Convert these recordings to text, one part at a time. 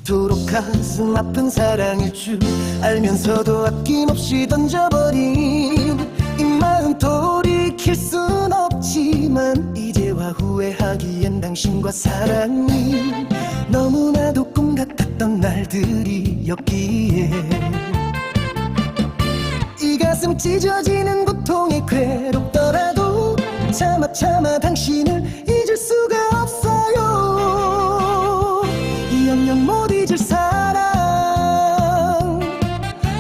이토록 가슴 아픈 사랑일 줄 알면서도 아낌없이 던져버린 이 마음 돌이킬 순 없지만 이제와 후회하기엔 당신과 사랑이 너무나도 꿈 같았던 날들이었기에 이 가슴 찢어지는 고통에 괴롭더라도 차마 당신을 잊을 수가 없어요. 영영 못 잊을 사랑,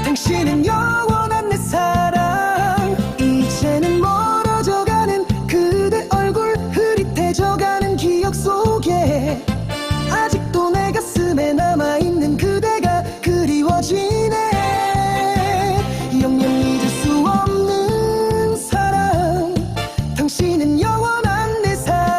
당신은 영원한 내 사랑. 이제는 멀어져가는 그대 얼굴, 흐릿해져가는 기억 속에 아직도 내 가슴에 남아있는 그대가 그리워지네. 영영 잊을 수 없는 사랑, 당신은 영원한 내 사랑.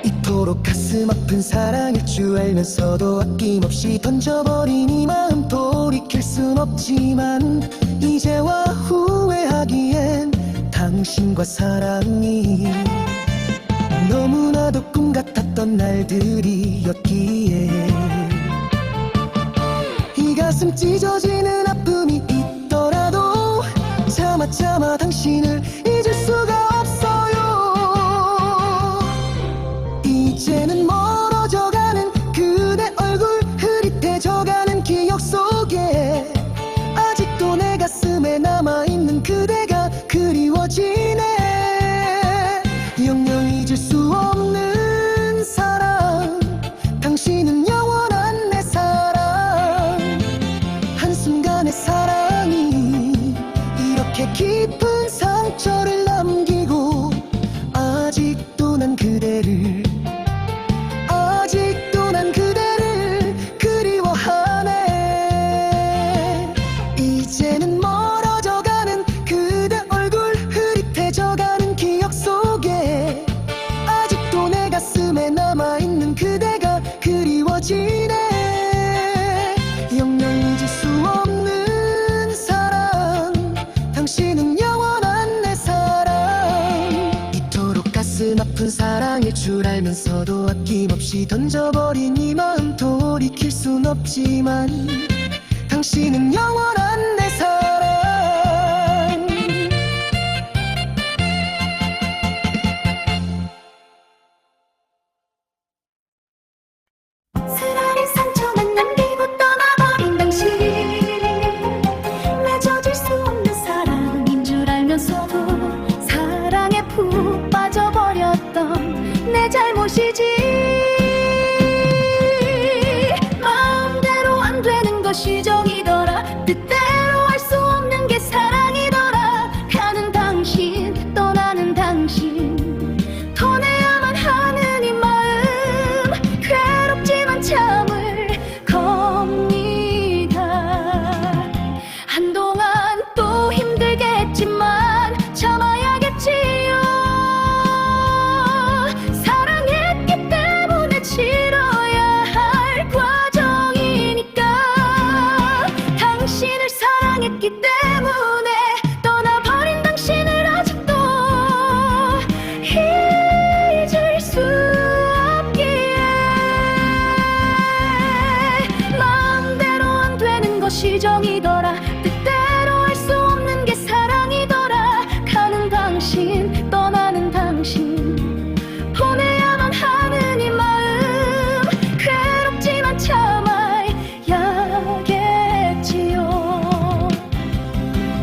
이토록 가슴 아픈 사랑일 줄 알면서도 아낌없이 던져버린 이 마음 돌이킬 순 없지만 이제와 후회하기엔 당신과 사랑이 너무나도 꿈 같았던 날들이었기에 이 가슴 찢어지는 아픔이 있더라도 차마 당신을 잊을 수가 없어요. 이제는 멀어져가는 그대 얼굴, 흐릿해져가는 기억 속에 아직도 내 가슴에 남아있는 그대가 그리워지네. 영영 잊을 수 없는 사랑, 당신은 영원한 내 사랑. 한순간의 사랑이 이렇게 깊은 상처를 남기고 아직도 난 그대를 그리워하네. 이제는 멀어져가는 그대 얼굴, 흐릿해져가는 기억 속에 아직도 내 가슴에 남아있는 그대가 그리워지네. 영영 잊을 수 없는 사랑, 당신은 영원한 내 사랑. 이토록 가슴 아픈 사랑일 줄 알면서도 아낌없이 던져버린 이 마음 돌이킬 순 없지만 당신은 영원한 내 사랑. 쓰라린 상처만 남기고 떠나버린 당신, 맺어질 수 없는 사랑인 줄 알면서도 사랑에 푹 빠져버렸던 내 잘못이지. 마음대로 안 되는 것이 정이더라, 뜻대로 할 수 없는 게 사랑이더라. 가는 당신, 떠나는 당신, 터내야만 하는 이 마음 괴롭지만 참을 겁니다. 한동안 또 힘들겠지만 참아야겠지요. 사랑했기 때문에 치러야 할 과정이니까. 당신을 사랑했기 때문에 떠나버린 당신을 아직도 잊을 수 없기에. 마음대로 안 되는 것이 정이더라, 뜻대로 할 수 없는 게 사랑이더라. 가는 당신, 떠나는 당신, 보내야만 하는 이 마음 괴롭지만 참아야겠지요.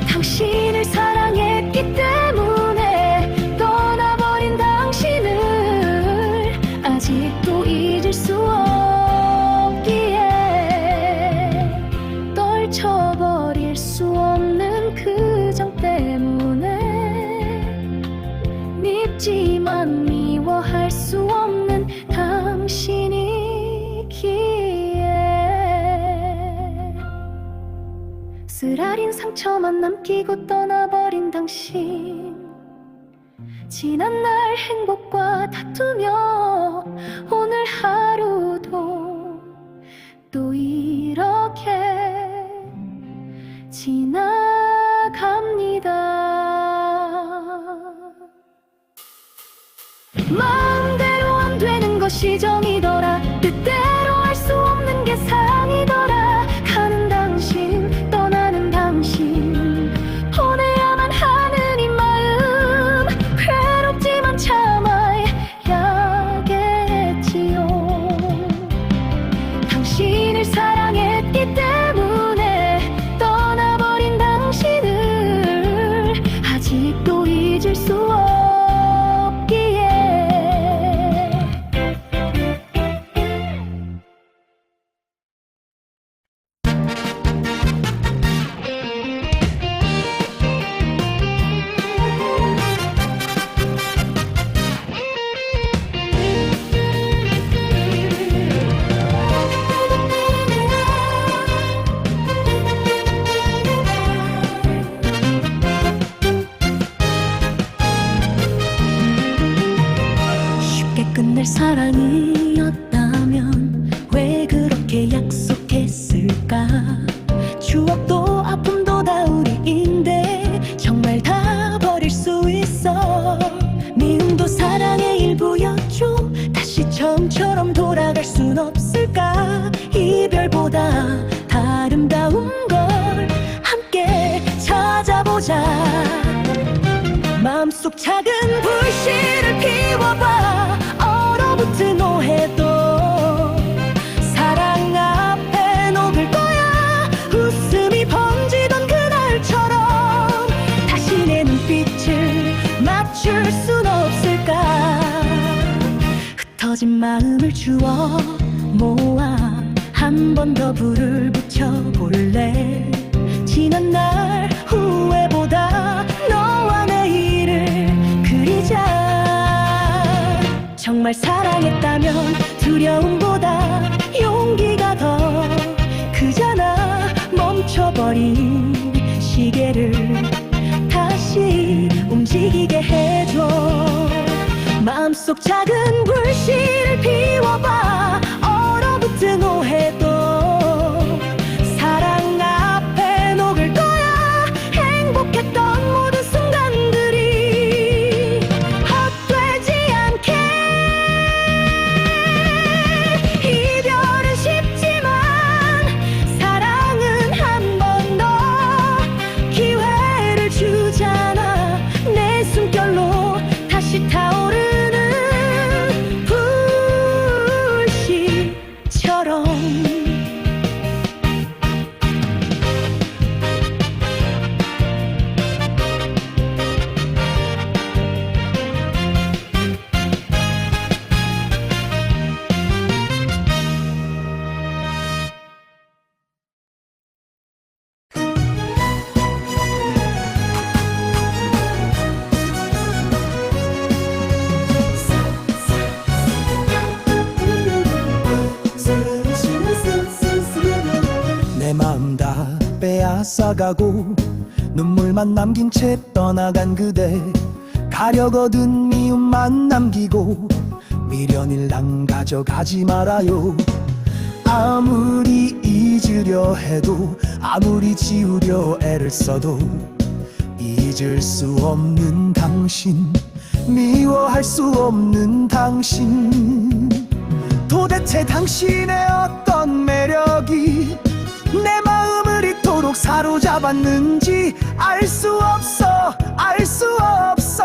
당신을 사랑했기 때문에 떠나버린 당신을 아직도 잊을 수 없기에. 떨쳐버릴 수 없는 그 정 때문에 밉지만 미워할 수 없는 당신이기에. 쓰라린 상처만 남기고 떠나버린 당신, 지난 날 행복과 다투며 오늘 하루도 마음대로 안 되는 것이 정이더라. 뜻대로 할 수 없는 게 사랑이더라. 가는 당신, 떠나는 당신, 보내야만 하는 이 마음, 괴롭지만 참아야겠지요. 당신을 사랑했기 때문에 떠나버린 당신을 아직도 잊을 수 없기에. 쉽게 끝날 사랑이었다면 왜 그렇게 약속했을까? 추억도 아픔도 다 우리인데 정말 다 버릴 수 있어. 미움도 사랑의 일부였죠. 다시 처음처럼 돌아갈 순 없을까? 이별보다 더 아름다운 걸 함께 찾아보자. 마음속 작은 불씨를 피워봐. 얼어붙은 오해도 사랑 앞에 녹을 거야. 웃음이 번지던 그날처럼 다시 내 눈빛을 맞출 순 없을까? 흩어진 마음을 주워 모아 한 번 더 불을 붙여볼래. 지난 날 후회보다 너와 내일을 그리자. 정말 사랑했다면 두려움보다 용기가 더 크잖아. 멈춰버린 시계를 다시 움직이게 해줘. 마음속 작은 불씨를 피워봐. 얼어붙은 오해도 사랑 앞에 녹을 거야. 행복했던 모든 순간들이 헛되지 않게. 이별은 쉽지만 사랑은 한 번 더 기회를 주잖아. 내 숨결로 다시 타오르는 불씨처럼. 내 마음 다 빼앗아가고 눈물만 남긴 채 떠나간 그대. 가려거든 미움만 남기고 미련일랑 가져가지 말아요. 아무리 잊으려 해도 아무리 지우려 애를 써도 잊을 수 없는 당신, 미워할 수 없는 당신. 도대체 당신의 어떤 매력이 내 마음을 이토록 사로잡았는지 알 수 없어, 알 수 없어.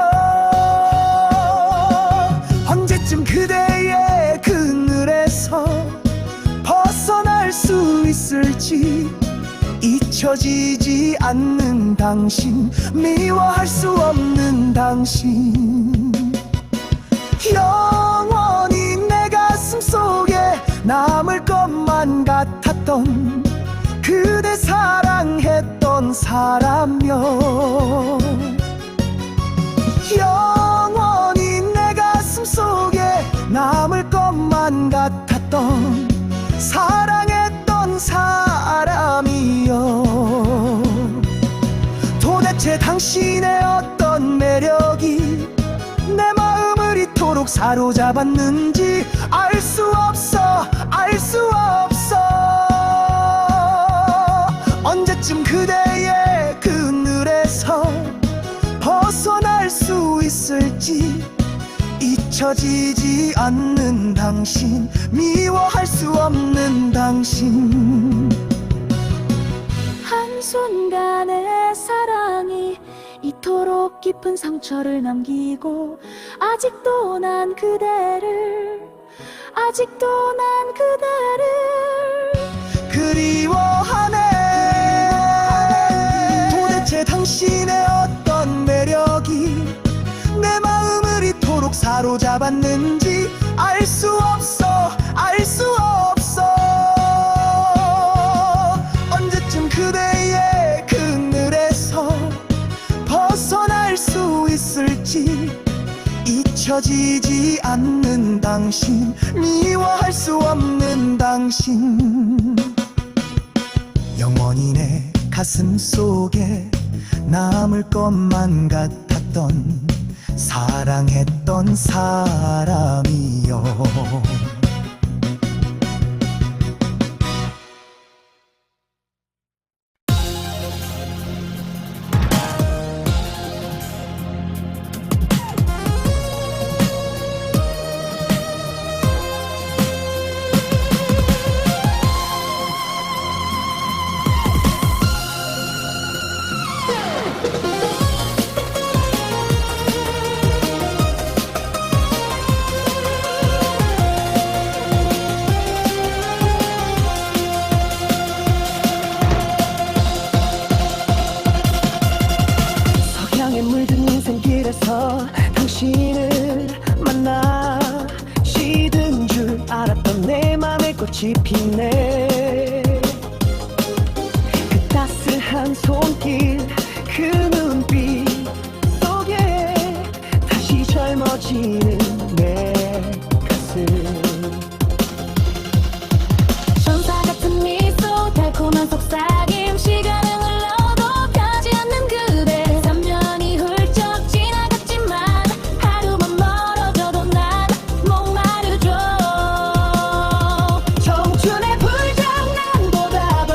언제쯤 그대의 그늘에서 벗어날 수 있을지. 잊혀지지 않는 당신, 미워할 수 없는 당신. 영원히 내 가슴 속에 남을 것만 같았던 그대 사랑했던 사람여. 영원히 내 가슴 속에 남을 것만 같았던 사랑했던 사람이여. 도대체 당신의 어떤 매력이 내 마음을 이토록 사로잡았는지 알 수 없어, 알 수 없어. 언제쯤 그대의 그늘에서 벗어날 수 있을지. 잊혀지지 잊혀지지 않는 당신, 미워할 수 없는 당신. 한순간의 사랑이 이토록 깊은 상처를 남기고 아직도 난 그대를 그리워하네. 도대체 당신의 어떤 매력이 내 마음을 이토록 사로잡았는지 알 수 없어. 언제쯤 그대의 그늘에서 벗어날 수 있을지. 잊혀지지 않는 당신, 미워할 수 없는 당신. 영원히 내 가슴 속에 남을 것만 같았던 사랑했던 사람이여. 물든 인생길에서 당신을 만나 시든 줄 알았던 내 맘에 꽃이 피네. 그 따스한 손길, 그 눈빛 속에 다시 젊어지는 내 가슴. 천사 같은 미소, 달콤한 속삭임, 시간은 흘러도 가지 않는 그대. 3년이 훌쩍 지나갔지만 하루만 멀어져도 난 목마르죠. 청춘의 불장난보다도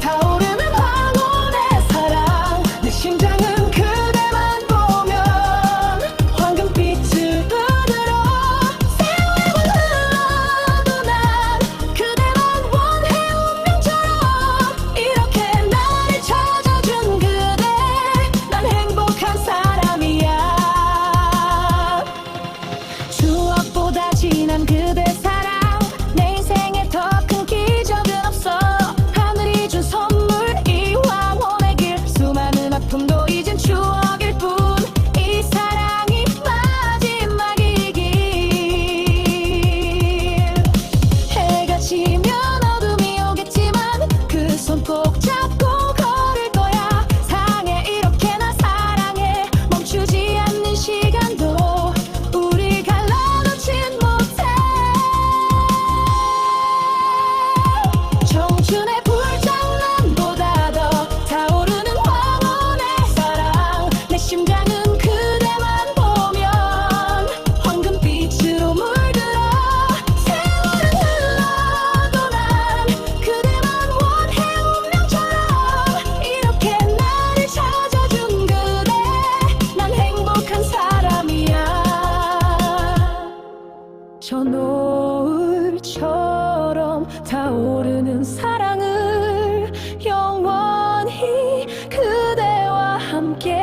타오르는 황혼의 사랑. 내 심장은 그대만 보면 황금빛으로 세월은 흘러도 난 그대만 원해. 운명처럼 이렇게 나를 찾아준 그대, 난 행복한 사람이야. 추억보다 진한 그대 사랑, 내 인생에 더 큰 기적은 없어. 하늘이 준 선물, 이 황혼의 길, 수많은 아픔도 이젠 추억일 뿐. 이 사랑이 마지막이길. 해가 지면 어둠이 오겠지만 그 손 꼭 잡고 걸을 거야. 사랑해, 이렇게 나 사랑해. 멈추지 않는 시간도 우리 갈라놓진 못해. 청춘의 불장난보다 더 타오르는 황혼의 사랑. 내 심장은 그대만 보면 황금빛으로 물들어. 세월은 흘러도 난 그대만 원해. 운명처럼 이렇게 나를 찾아준 그대, 난 행복한 사람이야. 저 노을처럼 타오르는 사랑을 영원히 그대와 함께.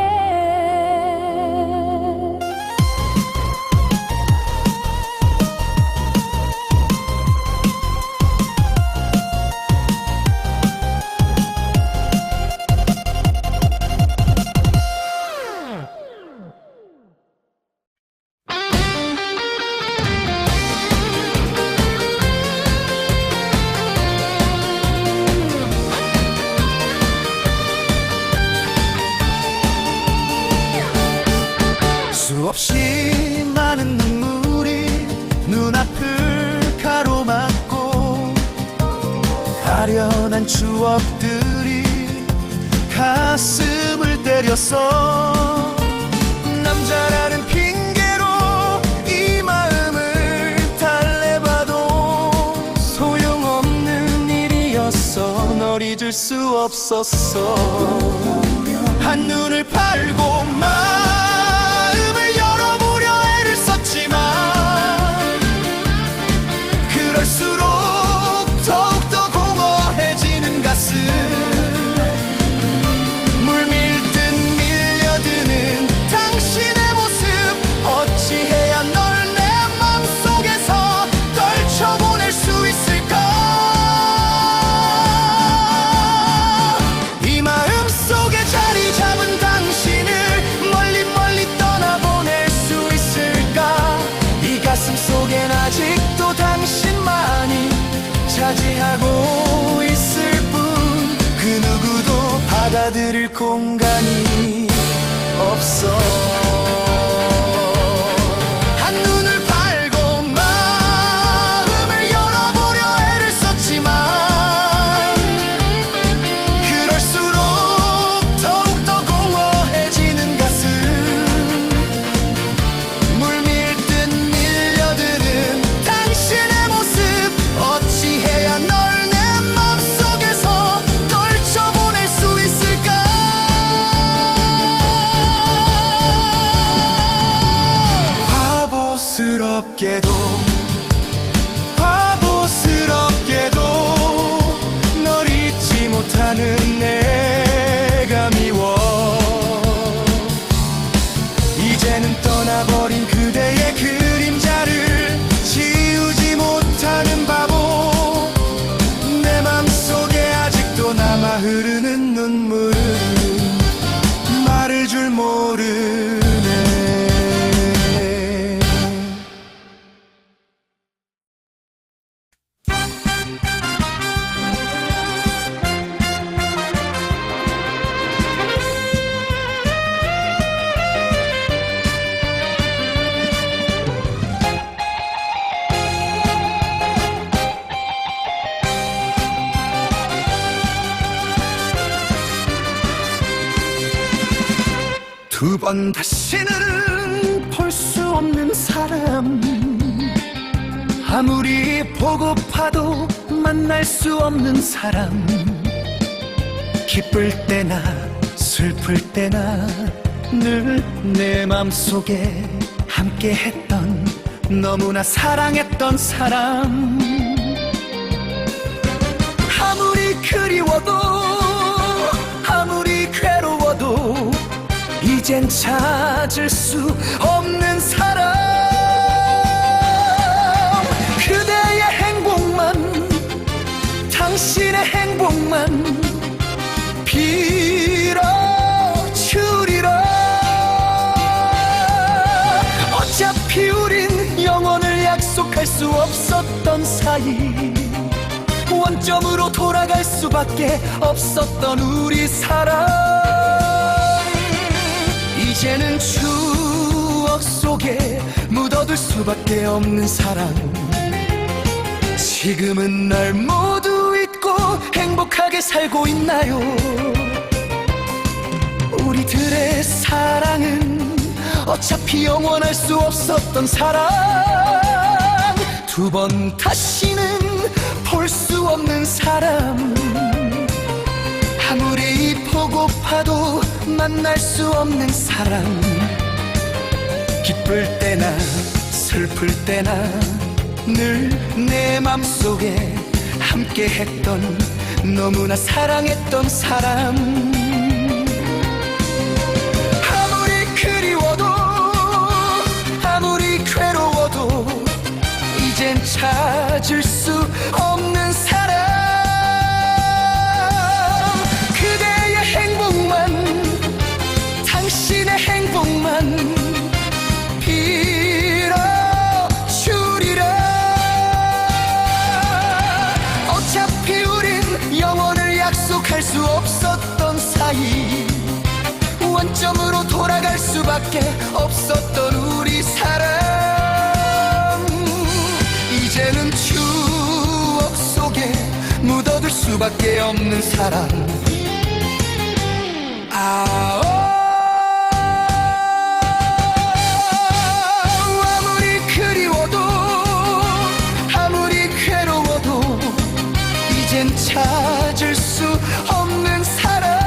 수없이 많은 눈물이 눈앞을 가로막고 아련한 추억들이 가슴을 때렸어. 남자라는 핑계로 이 마음을 달래봐도 소용없는 일이었어. 널 잊을 수 없었어. 한눈을 팔고 마음을 열어보려 애를 썼지만 맞이하고 있을 뿐 그 누구도 받아들일 공간이 없어. 한눈을 팔고 마음을 열어보려 애를 썼지만 그럴수록 더욱더 공허해지는 가슴. 물밀듯 밀려드는 당신의 모습. 어찌해야 널 내 맘속에서 떨쳐보낼 수 있을까. 바보스럽게도 널 잊지 못하는 내가 미워. 이제는 떠나버린 그대의 그림자를 지우지 못하는 바보. 내 맘속에 아직도 남아 흐르는 눈물은 말을 줄 모르네. 두 번 다시는 볼 수 없는 사람. 아무리 보고파도 만날 수 없는 사람. 기쁠 때나 슬플 때나 늘 내 맘속에 함께했던 너무나 사랑했던 사람. 아무리 그리워도 아무리 괴로워도 이젠 찾을 수 없는 사람. 그대의 행복만, 당신의 행복만 빌어주리라. 어차피 우린 영원을 약속할 수 없었던 사이. 원점으로 돌아갈 수밖에 없었던 우리 사랑. 이제는 추억 속에 묻어둘 수밖에 없는 사랑. 지금은 날 모두 잊고 행복하게 살고 있나요? 우리들의 사랑은 어차피 영원할 수 없었던 사랑. 두 번 다시는 볼 수 없는 사람. 아무리 보고파도 만날 수 없는 사람. 기쁠 때나 슬플 때나 늘 내 맘속에 함께했던 너무나 사랑했던 사람. 아무리 그리워도 아무리 괴로워도 이젠 찾을 수 없는 사람. 그대의 행복만, 당신의 행복만 빌어주리라. 어차피 우린 영원을 약속할 수 없었던 사이. 원점으로 돌아갈 수밖에 없었던 우리 사랑. 이제는 추억 속에 묻어둘 수밖에 없는 사랑. 아무리 그리워도 아무리 괴로워도 이젠 찾을 수 없는 사람.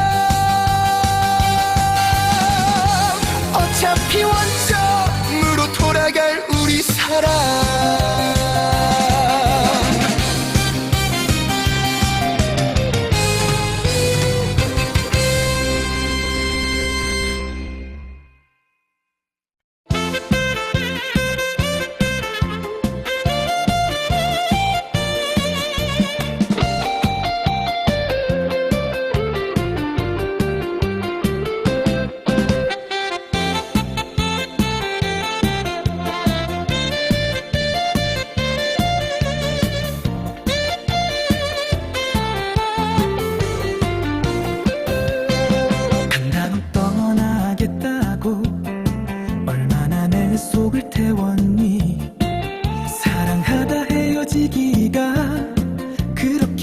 어차피 원점으로 돌아갈 우리 사랑.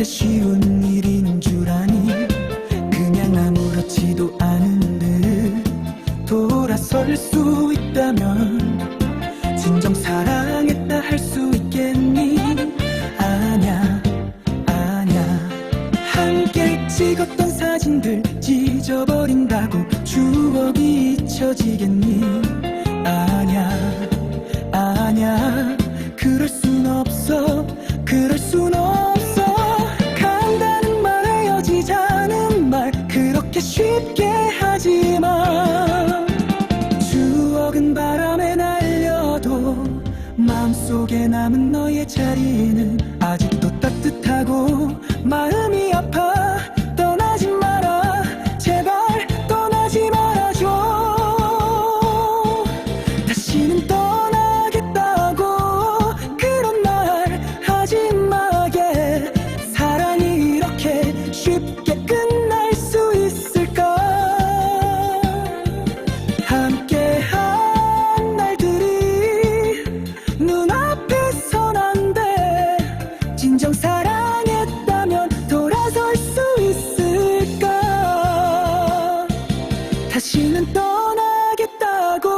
그렇게 쉬운 일인 줄 아니 그냥 아무렇지도 않은 듯 돌아설 수 있다면 진정 사랑했다 할 수 있겠니? 아냐 아냐 함께 찍었던 사진들 찢어버린다고 추억이 잊혀지겠니? 아냐 아냐 그럴 순 없어 그럴 순 없어 간다는 말 헤어지자는 말 그렇게 쉽게 하지마 추억은 바람에 날려도 마음속에 남은 너의 자리는 아직도 따뜻하고 마음이 아파 떠나지 마라 제발 떠나지 말아줘 다시는 떠나겠다고 그런 말 하지 마게 사랑이 이렇게 쉽게 끝날 수 있을까 함께한 날들이 눈앞에선 안 돼 진정 사랑했다면 돌아설 수 있을까 다시는 떠나겠다고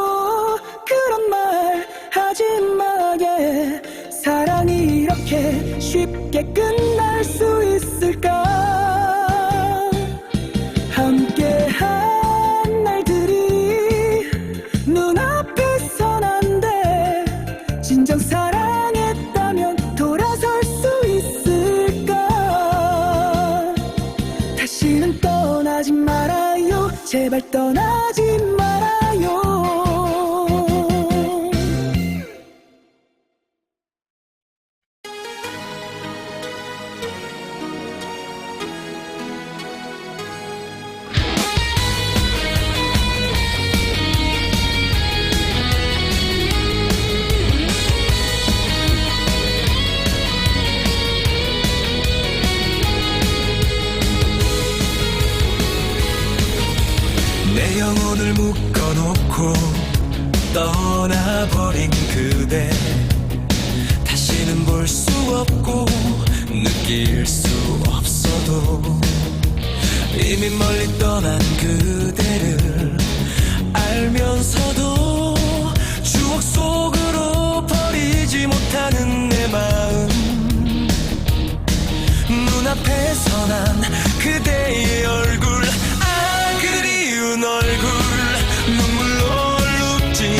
그런 말 하지 마게 사랑이 이렇게 쉽게 끝날 수 있을까 함께한 날들이 눈앞에선 안 돼 진정 사랑했다면 돌아설 수 있을까 다시는 떠나지 말아요 제발 떠나지 말아요 내 영혼을 묶어놓고 떠나버린 그대 다시는 볼 수 없고 느낄 수 없어도 이미 멀리 떠난 그대를 알면서도 추억 속으로 버리지 못하는 내 마음 눈앞에서 난 그대의 얼굴 그리운 얼굴 눈물로 얼룩진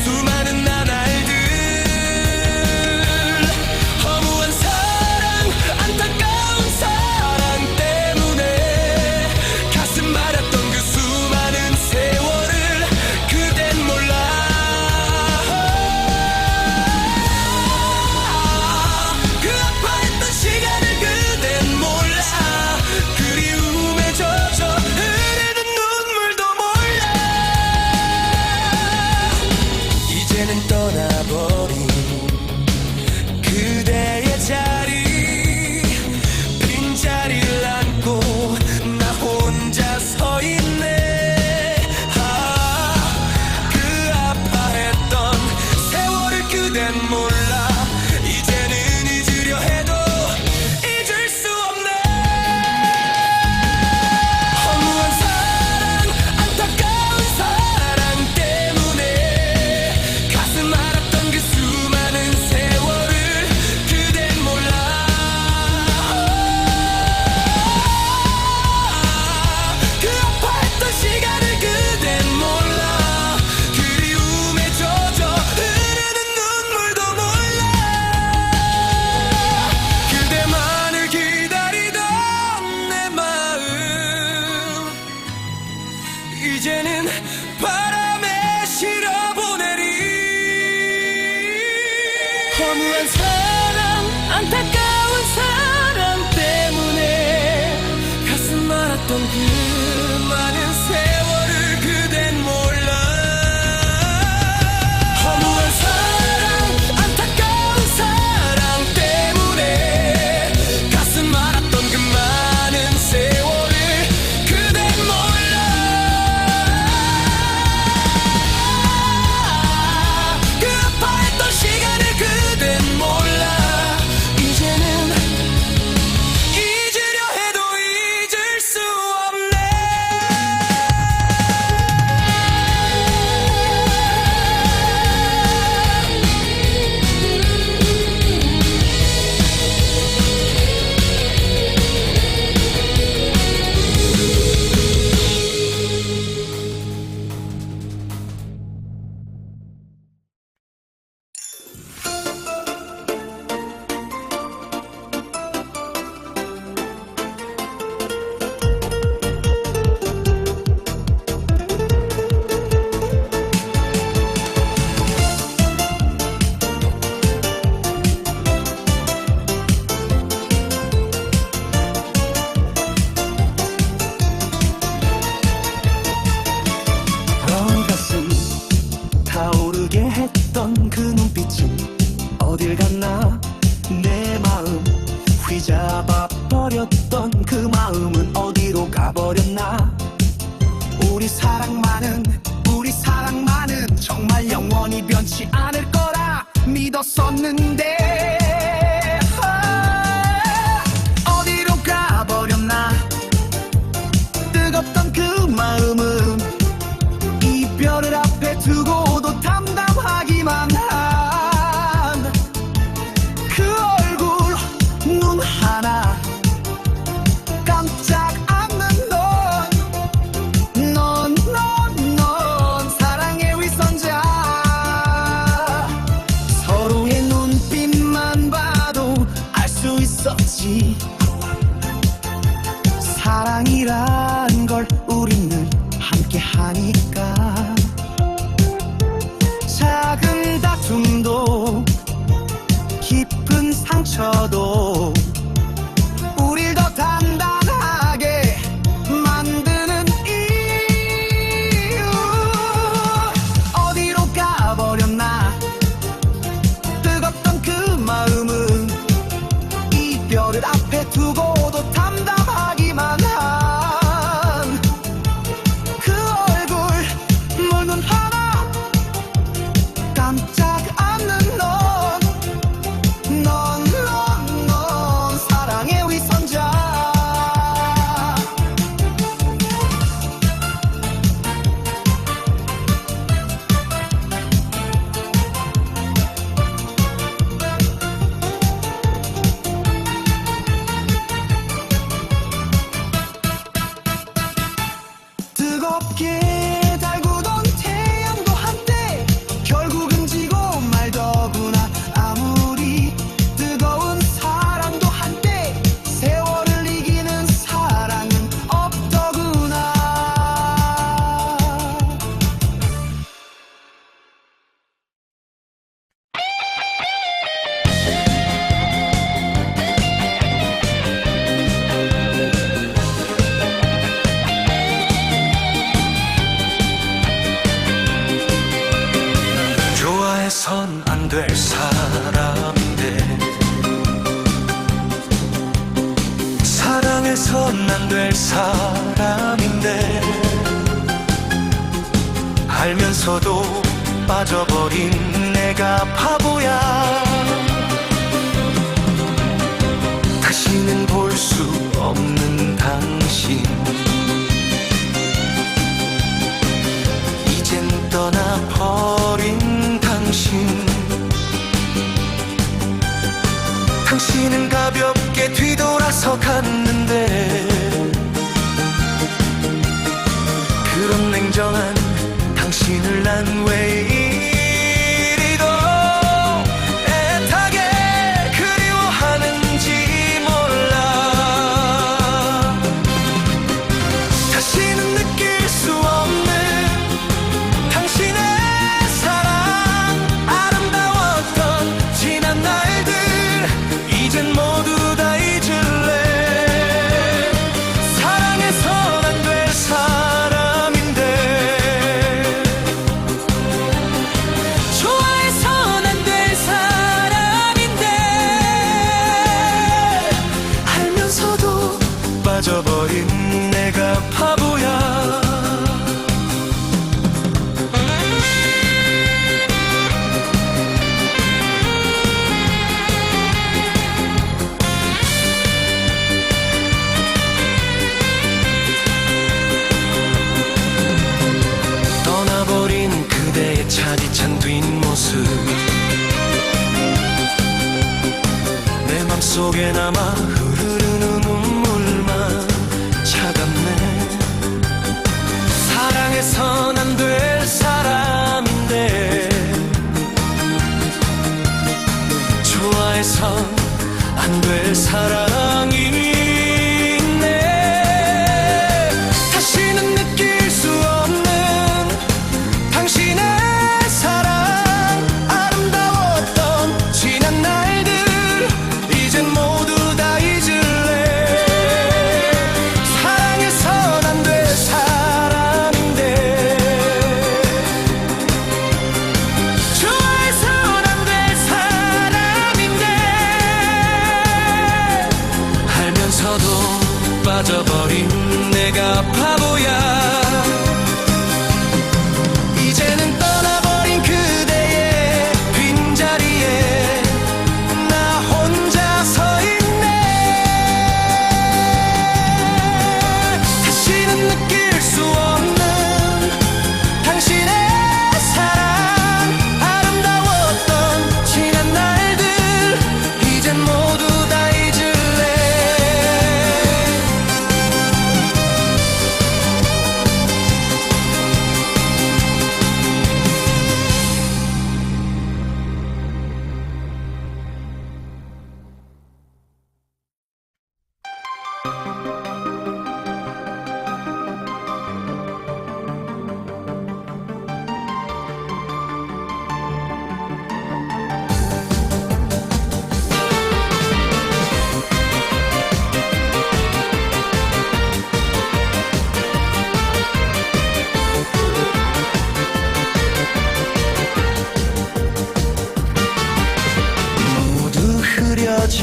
수많은 나날들 허무한 사랑 안타까운 사랑 때문에 가슴 말았던 그 수많은 세월을 그댄 몰라 그 아파했던 시간을 그댄 몰라 그리움에 젖어 우리 사랑만은 정말 영원히 변치 않을 거라 믿었었는데 어디로 가버렸나. 뜨겁던 그 마음은 이별을 앞에 두고도 담담하기만 한 그 얼굴 눈 하나 깜짝 않는 넌 사랑의 위선자. 서로의 눈빛만 봐도 알 수 있었지. 사랑이란 걸 우리는 함께 하니까. 작은 다툼도 깊은 상처도 우릴 더 단단하게 만드는 이유. 어디로 가버렸나. 뜨겁던 그 마음은 이별을 앞에 두고도 담담하기만 한 그 얼굴 물눈 하나 깜짝 않는 넌 사랑의 위선자. 뜨겁게 달구던 태양도 한때 결국은 지고 말더구나. 아무리 뜨거운 사랑도 한때 세월을 이기는 사랑은 없더구나. 좋아해선 안 될 사람인데 사랑해선 안 될 사람인데 알면서도 빠져버린 내가 바보야. 다시는 볼 수 없는 당신 이젠 떠나버린 당신. 당신은 가볍게 뒤돌아서 갔는데 그런 냉정한 당신을 난 왜 이리도 애타게 그리워하는지 몰라. 다시는 느낄 수 없는 당신의 사랑. 아름다웠던 지난 날들 이젠 모두 다 잊을래. 사랑해선 안 될 사람인데 좋아해선 안 될 사람인데 알면서도 빠져버린 내가 바보야. 떠나버린 그대의 차디찬 뒷모습 내 맘속에 남아 흐르는 눈물만 차갑네. 사랑해선 안 될 사람인데 좋아해선 안 될 사랑이 있네. 다시는 느낄 수 없는 당신의 사랑. 아름다웠던 지난 날들 이젠 모두 다 잊을래. 사랑해선 안 될 사람인데 좋아해선 안 될 사람인데 알면서도 빠져버린 내가 바보야.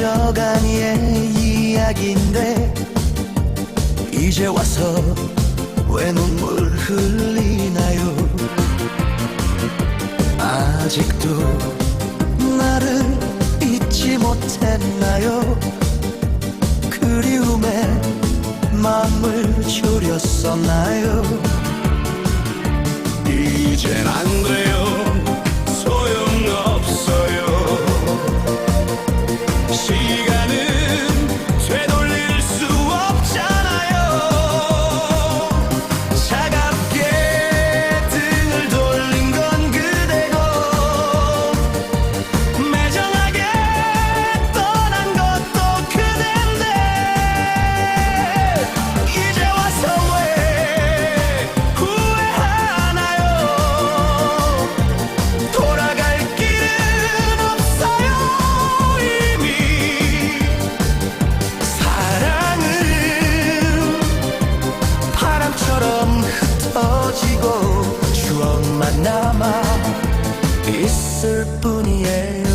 잊어간 옛 이야기인데 이제 와서 왜 눈물 흘리나요? 아직도 나를 잊지 못했나요? 그리움에 마음을 졸였었나요? 이젠 안 돼요, 소용없어요. 시간은 되돌릴 수 없잖아요. 차갑게 등을 돌린 건 그대고 매정하게 떠난 것도 그댄데 이제 와서 왜 후회하나요? 돌아갈 길은 없어요. 이미 사랑은 바람처럼 흩어지고 추억만 남아 있을 뿐이에요.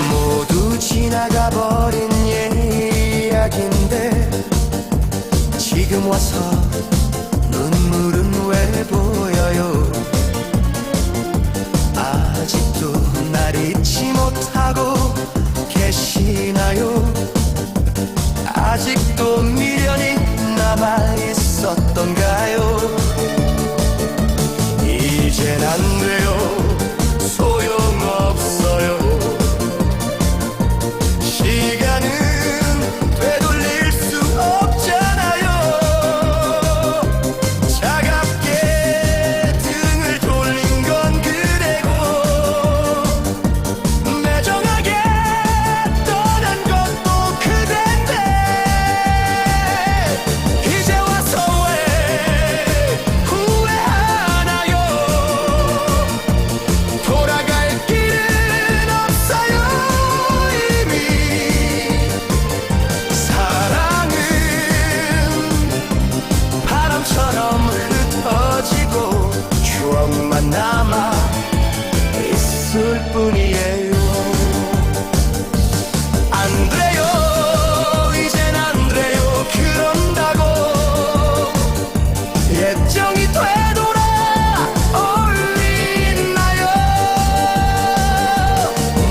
모두 지나가버린 이야기인데 지금 와서 눈물은 왜 보여요? 아직도 날 잊지 못하고 계시나요? 아직도 미련이 남아있었던가요? 이젠 안 돼요, 소용없어요. 시간은 되돌릴 수 없잖아요. 차갑게 등을 돌린 건 그대고 매정하게 떠난 것도 그댄데 이제 와서 왜 후회하나요? 돌아갈 길은 없어요. 이미 사랑은 바람처럼 흩어지고 추억만 남아 있을 뿐이에요. 안 돼요, 이젠 안 돼요. 그런다고 예정이 되돌아올리나요?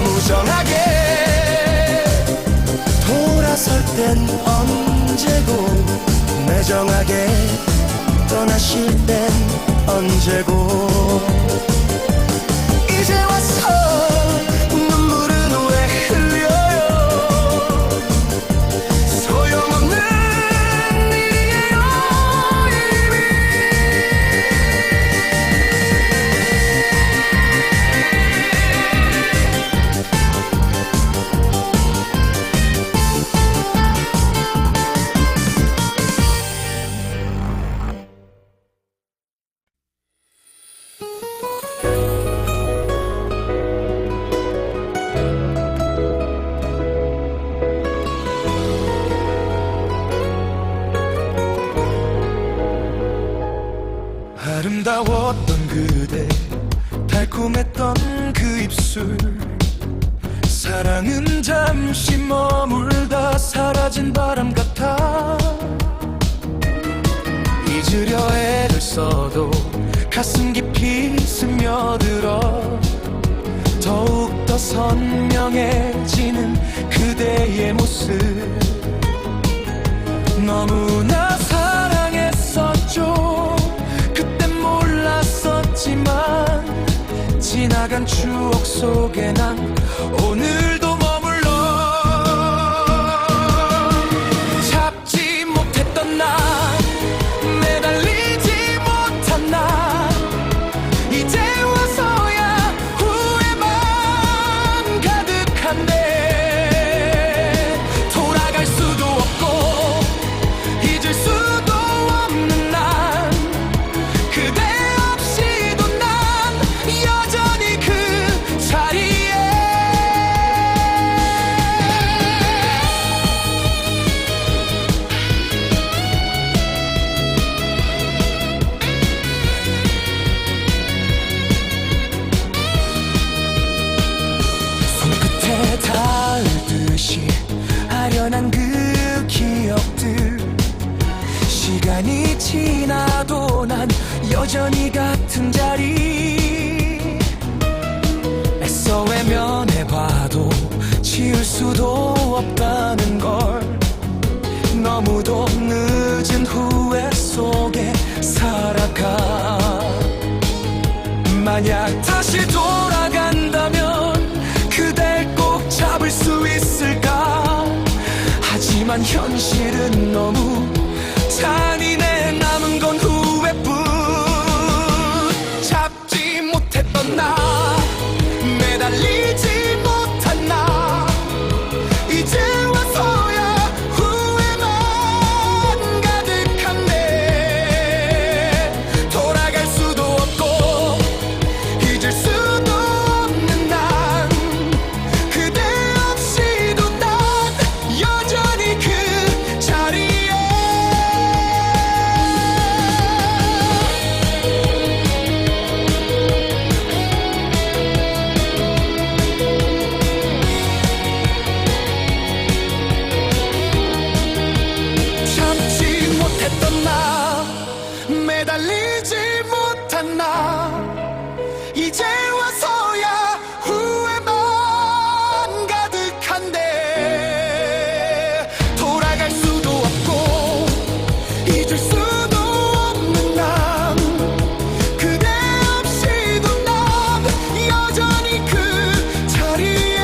무정하게 돌아설 땐 언제고 매정하게 떠나실 땐 언제고 이제 와서 눈물은 왜 흘려요? 소용없는 일이에요. 이미 아름다웠던 그대, 달콤했던 그 입술, 사랑은 잠시 머물다 사라진 바람 같아. 잊으려 애를 써도 가슴 깊이 스며들어 더욱더 선명해지는 그대의 모습. 너무나 사랑했었죠. 그땐 몰랐었지만 지나간 추억 속에 난 오늘도 머물러. 잡지 못했던 나, 매달리지 못한 나, 이제 와서야 후회만 가득한데 돌아갈 수도 없고 잊을 수도 없는 난, 그대 없이도 난 여전히 그 자리에. 지나도 난 여전히 같은 자리. 애써 외면해봐도 지울 수도 없다는 걸. 너무도 늦은 후회 속에 살아가. 만약 다시 돌아간다면 그댈 꼭 잡을 수 있을까. 하지만 현실은 너무 잔인해. 남은 건 후회뿐. 잡지 못했던 나, 매달리지 못한 나, 이제 와서야 후회만 가득한데. 돌아갈 수도 없고 잊을 수도 없는 난, 그대 없이도 난 여전히 그 자리에. 참지 못했던 나, 매달리지 못한 나, 이제 와서야 후회만 가득한데. 돌아갈 수도 없고 잊을 수도 없는 난, 그대 없이도 난 여전히 그 자리에.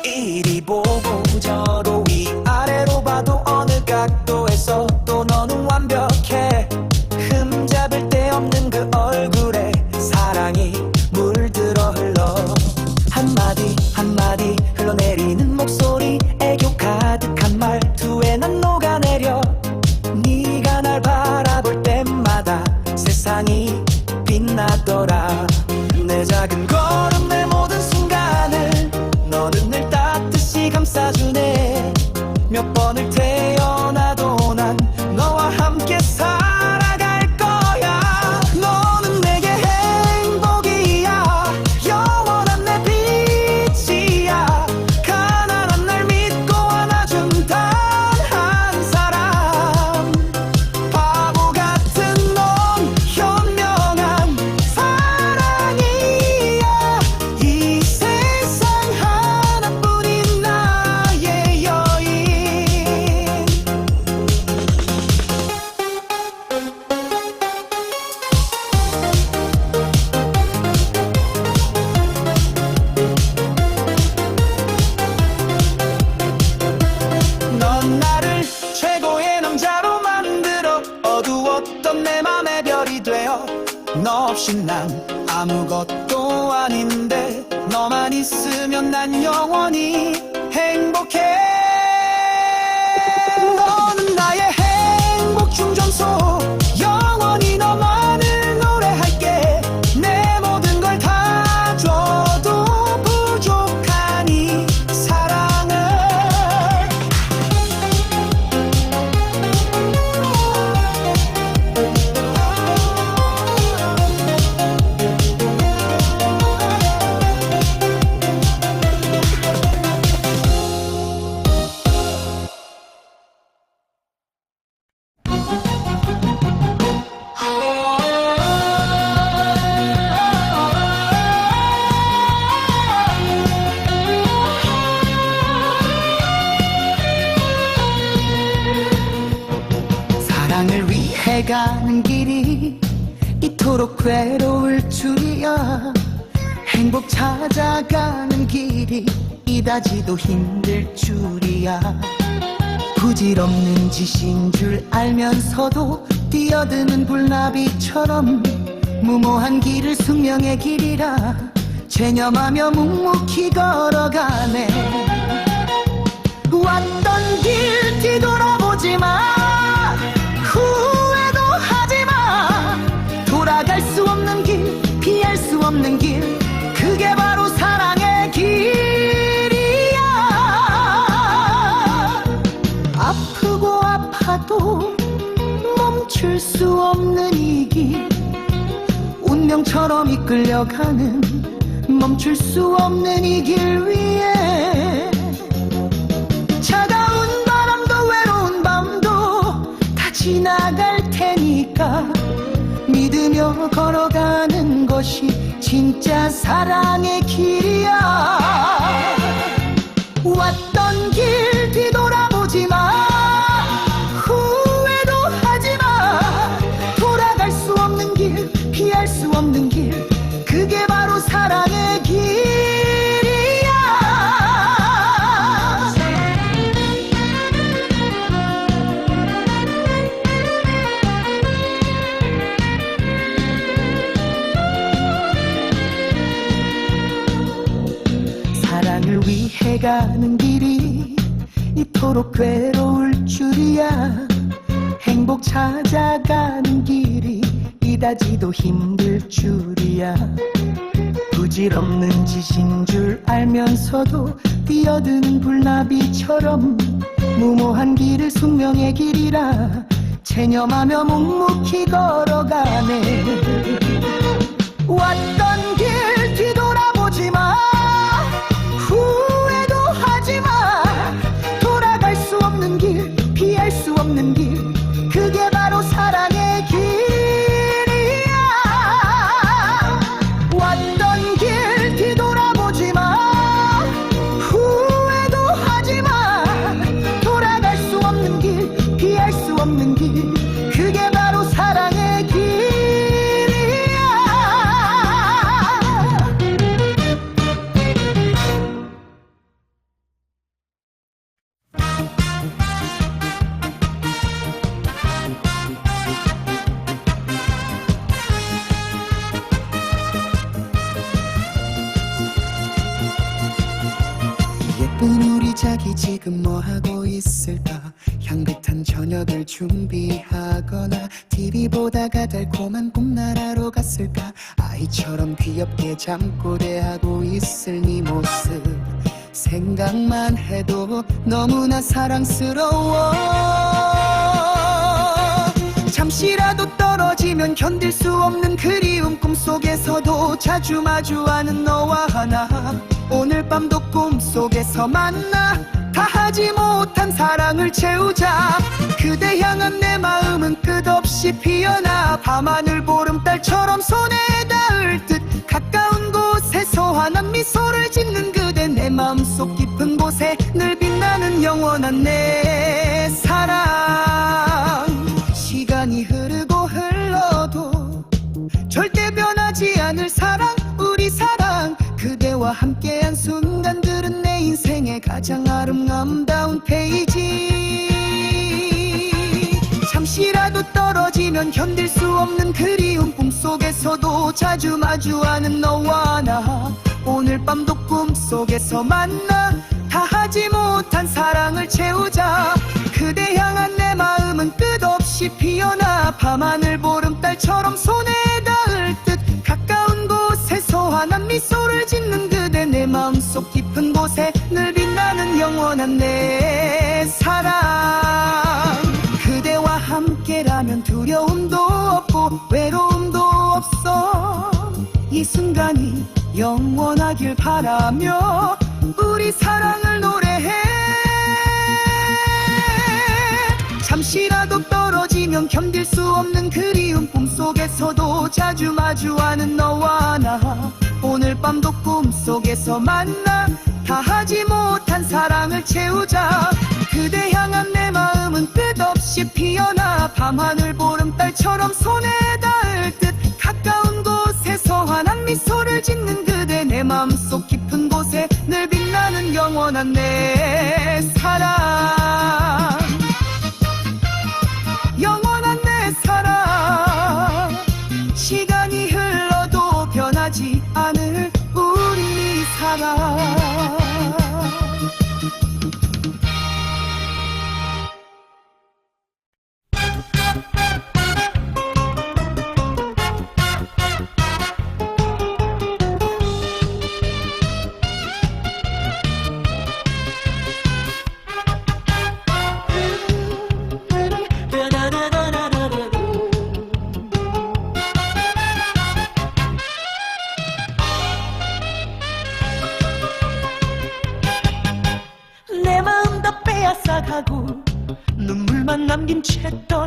이리 보고 저로 위아래로 봐도 어느 각도에서 또 너는 완벽해. 흠잡을 데 없는 그 얼굴에 사랑이 물들어 흘러. 한마디 한마디 흘러내리는 목소리, 애교 가득한 말투에 난 녹아내려. 네가 날 바라볼 때마다 세상이 빛나더라. 내 작은 걸음, 내 모든 순간을 너는 늘 따뜻이 감싸주네. 몇 번을 태어나도 난 너와 함께 살아갈 거야. 너는 내게 행복이야, 영원한 내 빛이야. 가난한 날 믿고 안아준 단 한 사람. 바보 같은 넌 현명한 사랑이야. 이 세상 하나뿐인 나의 여인. 넌 나를 최고의 남자로 만들어 어두웠던 내 맘의 별이 되어. 너 없이 난 아무것도 아닌데 너만 있으면 난 영원히 행복해. 너는 나의 행복 충전소, 영원히 너만을 노래할게. 내 모든 걸 다 줘도 부족하니 사랑을. 사랑을 위해 가는 길이 이토록 괴로울 줄이야. 행복 찾아가는 길이 이다지도 힘들 줄이야. 부질없는 짓인 줄 알면서도 뛰어드는 불나비처럼 무모한 길을 숙명의 길이라 체념하며 묵묵히 걸어가네. 왔던 길 뒤돌아보지 마, 후회도 하지 마. 돌아갈 수 없는 길, 피할 수 없는 길, 그게 바로 사랑의 길이야. 아프고 아파도 멈출 수 없는 이 길, 운명처럼 이끌려가는 멈출 수 없는 이 길 위에 차가운 바람도 외로운 밤도 다 지나갈 테니까 믿으며 걸어가는 것이 진짜 사랑의 길이야. 왔던 길 뒤돌아보지 마, 후회도 하지 마. 돌아갈 수 없는 길, 피할 수 없는 길, 그게 바로 사랑의 길이야. 사랑을 위해 가는 길이 이토록 괴로울 줄이야. 행복 찾아가는 길이 이다지도 힘들 줄이야. 부질없는 짓인 줄 알면서도 뛰어드는 불나비처럼 무모한 길을 숙명의 길이라 체념하며 묵묵히 걸어가네. 왔던 길 뒤돌아보지 마, 후회도 하지 마. 돌아갈 수 없는 길, 피할 수 없는 길, 그게 바로 사랑의 길이야. 왔던 길 뒤돌아보지 마, 후회도 하지 마. 돌아갈 수 없는 길, 피할 수 없는 길, 그게 바로 사랑의 길이야. 예쁜 우리 자기 지금 뭐하고 있을까? 향긋한 저녁을 준비하거나 TV 보다가 달콤한 꿈나라로 갔을까? 아이처럼 귀엽게 잠꼬대하고 있을 네 모습 생각만 해도 너무나 사랑스러워. 잠시라도 떨어지면 견딜 수 없는 그리움, 꿈속에서도 자주 마주하는 너와 나 오늘 밤도 꿈속에서 만나 다하지 못한 사랑을 채우자. 그대 향한 내 마음은 끝없이 피어나 밤하늘 보름달처럼 손에 닿을 듯 가까운 곳에서 환한 미소를 짓는 그대 내 마음속 깊은 곳에 늘 빛나는 영원한 내 사랑. 시간이 흐르고 흘러도 절대 변하지 않을 사랑, 우리 사랑. 그대와 함께한 순간들은 내 인생의 가장 아름다운 페이지. 잠시라도 떨어지면 견딜 수 없는 그리움, 꿈속에서도 자주 마주하는 너와 나 오늘 밤도 꿈속에서 만나 다하지 못한 사랑을 채우자. 그대 향한 내 마음은 끝없이 피어나 밤하늘 보름달처럼 손에 닿을 듯 가까운 곳에서 환한 미소를 짓는 그대 내 마음속 깊은 곳에 늘 빛나는 영원한 내 사랑. 그대와 함께라면 두려움도 없고 외로움도 없어. 이 순간이 영원하길 바라며 우리 사랑을 노래해. 잠시라도 떨어지면 견딜 수 없는 그리움, 꿈속에서도 자주 마주하는 너와 나 오늘 밤도 꿈속에서 만나 다하지 못한 사랑을 채우자. 그대 향한 내 마음은 끝없이 피어나 밤하늘 보름달처럼 손에 닿을 듯 가까운 곳에서 환한 미소를 짓는 그대 내 마음속 깊은 곳에 늘 빛나는 영원한 내 사랑.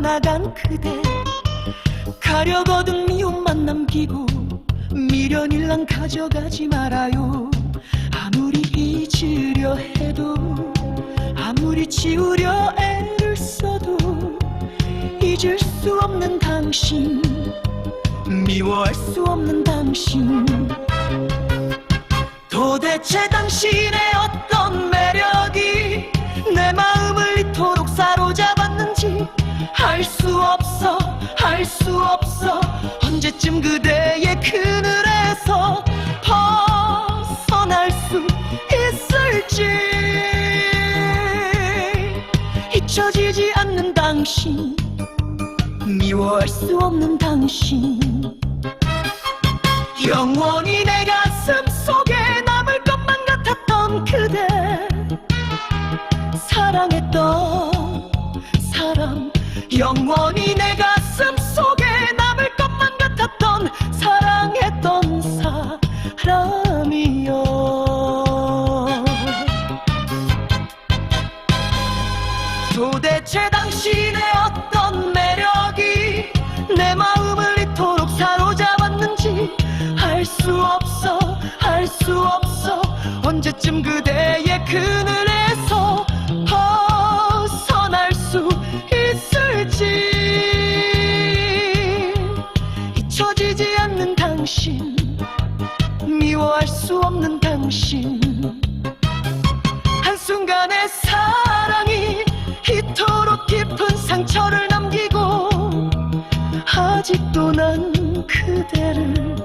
떠나간 그대 가려거든 미움만 남기고 미련 일랑 가져가지 말아요. 아무리 잊으려 해도 아무리 지우려 애를 써도 잊을 수 없는 당신, 미워할 수 없는 당신. 도대체 당신의 어떤 매력이 내 마음을 이토록 사로잡았는지 알 수 없어, 알 수 없어. 언제쯤 그대의 그늘에서 벗어날 수 있을지. 잊혀지지 않는 당신, 미워할 수 없는 당신. 영원히 내 가슴 속에 남을 것만 같았던 그대, 사랑했던 사람. 영원히 내 가슴 속에 남을 것만 같았던 사랑했던 사람이여. 도대체 당신의 어떤 매력이 내 마음을 이토록 사로잡았는지 알 수 없어, 알 수 없어. 언제쯤 그대의 그늘에서 벗어날 수 있을지. 잊혀지지 않는 당신, 미워할 수 없는 당신. 한순간의 사랑이 이토록 깊은 상처를 남기고 아직도 난 그대를,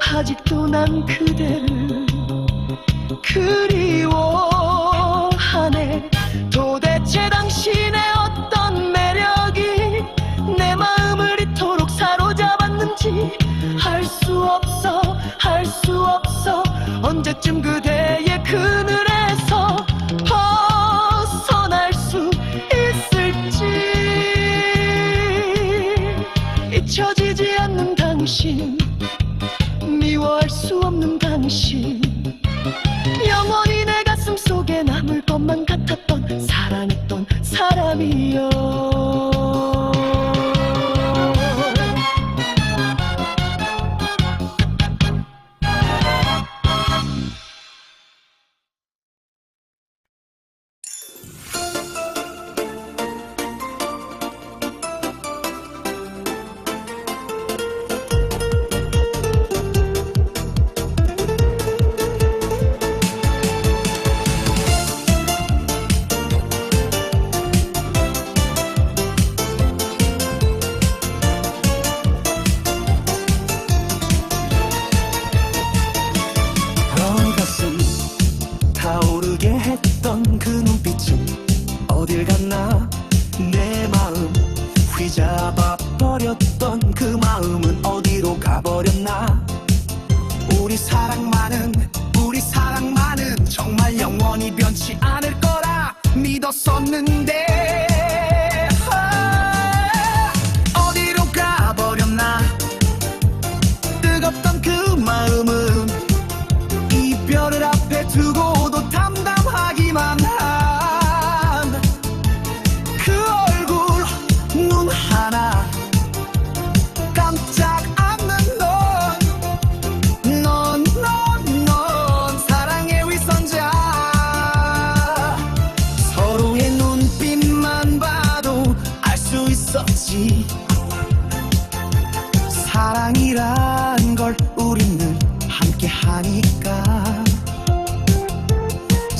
아직도 난 그대를 그리워하네. 도대체 당신의 어떤 매력이 내 마음을 이토록 사로잡았는지 알 수 없어, 알 수 없어. 언제쯤 그대의 그늘에서 벗어날 수 있을지. 잊혀지지 않는 당신, 미워할 수 없는 당신. 영원히 내 가슴 속에 남을 것만 같았던 사랑했던 사람이여. 타오르게 했던 그 눈빛은 어딜 갔나. 내 마음 휘잡아 버렸던 그 마음은 어디로 가버렸나. 우리 사랑만은, 우리 사랑만은 정말 영원히 변치 않을 거라 믿었었는데 어디로 가버렸나. 뜨겁던 그 마음은 이별을 앞에 두고도 담담하기만 한 그 얼굴, 눈 하나 깜짝 않는 넌 사랑의 위선자. 서로의 눈빛만 봐도 알 수 있었지. 사랑이란 걸 우리는 함께 하니까.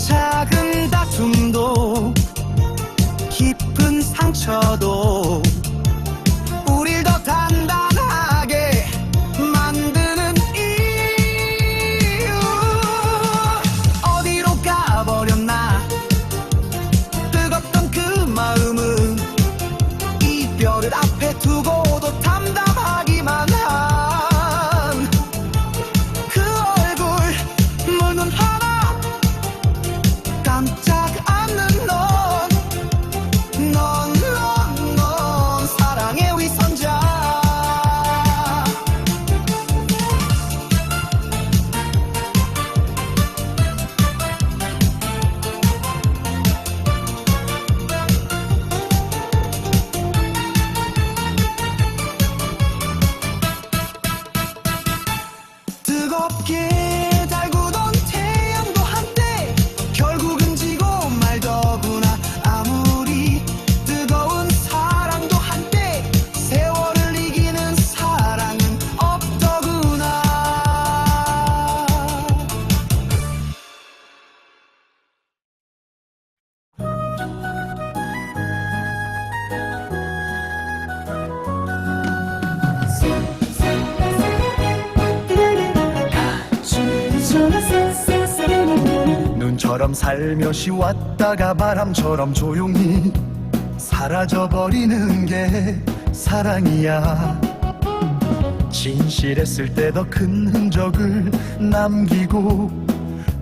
작은 다툼도 깊은 상처도 우릴 더 단단하게 만드는 이유. 어디로 가버렸나. 뜨겁던 그 마음은 이별을 앞에 두고도 담담하기만 한 그 얼굴, 물눈 하나 깜짝 않는 넌 눈처럼 살며시 왔다가 바람처럼 조용히 사라져버리는 게 사랑이야. 진실했을 때 더 큰 흔적을 남기고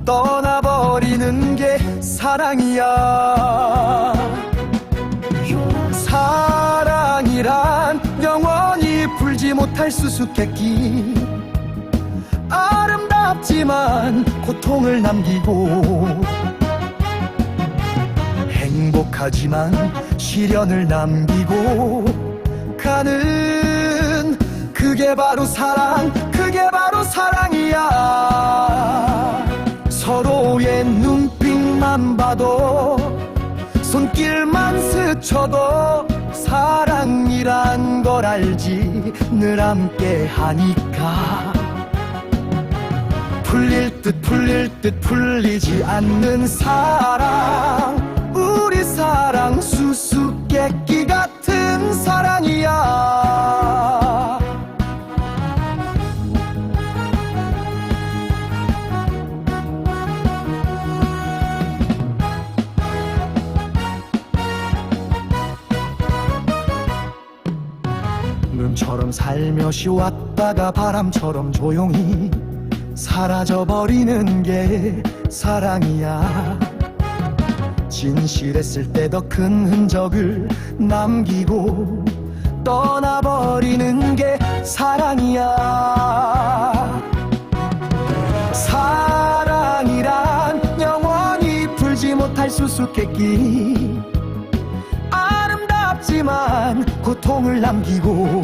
떠나버리는 게 사랑이야. 사랑이란 영원히 풀지 못할 수수께끼, 아름답지만 고통을 남기고 행복하지만 시련을 남기고 가는, 그게 바로 사랑, 그게 바로 사랑이야. 서로의 눈빛만 봐도 손길만 스쳐도 사랑이란 걸 알지. 늘 함께 하니까 풀릴 듯 풀리지 않는 사랑, 우리 사랑 수수께끼 같은 사랑이야. 눈처럼 살며시 왔다가 바람처럼 조용히 사라져버리는 게 사랑이야. 진실했을 때 더 큰 흔적을 남기고 떠나버리는 게 사랑이야. 사랑이란 영원히 풀지 못할 수수께끼, 아름답지만 고통을 남기고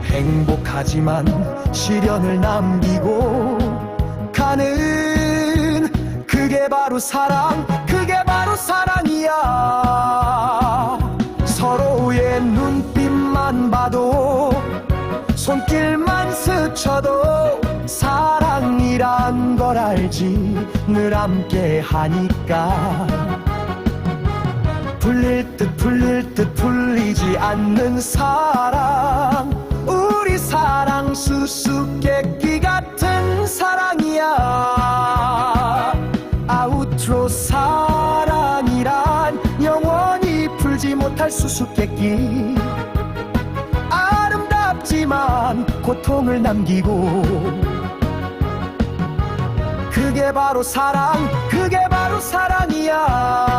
행복하지만 시련을 남기고 가는, 그게 바로 사랑, 그게 바로 사랑이야. 서로의 눈빛만 봐도 손길만 스쳐도 사랑이란 걸 알지. 늘 함께 하니까 풀릴 듯 풀리지 않는 사랑, 우리 사랑 수수께끼 같은 사랑이야. 아우트로 사랑이란 영원히 풀지 못할 수수께끼, 아름답지만 고통을 남기고 그게 바로 사랑, 그게 바로 사랑이야.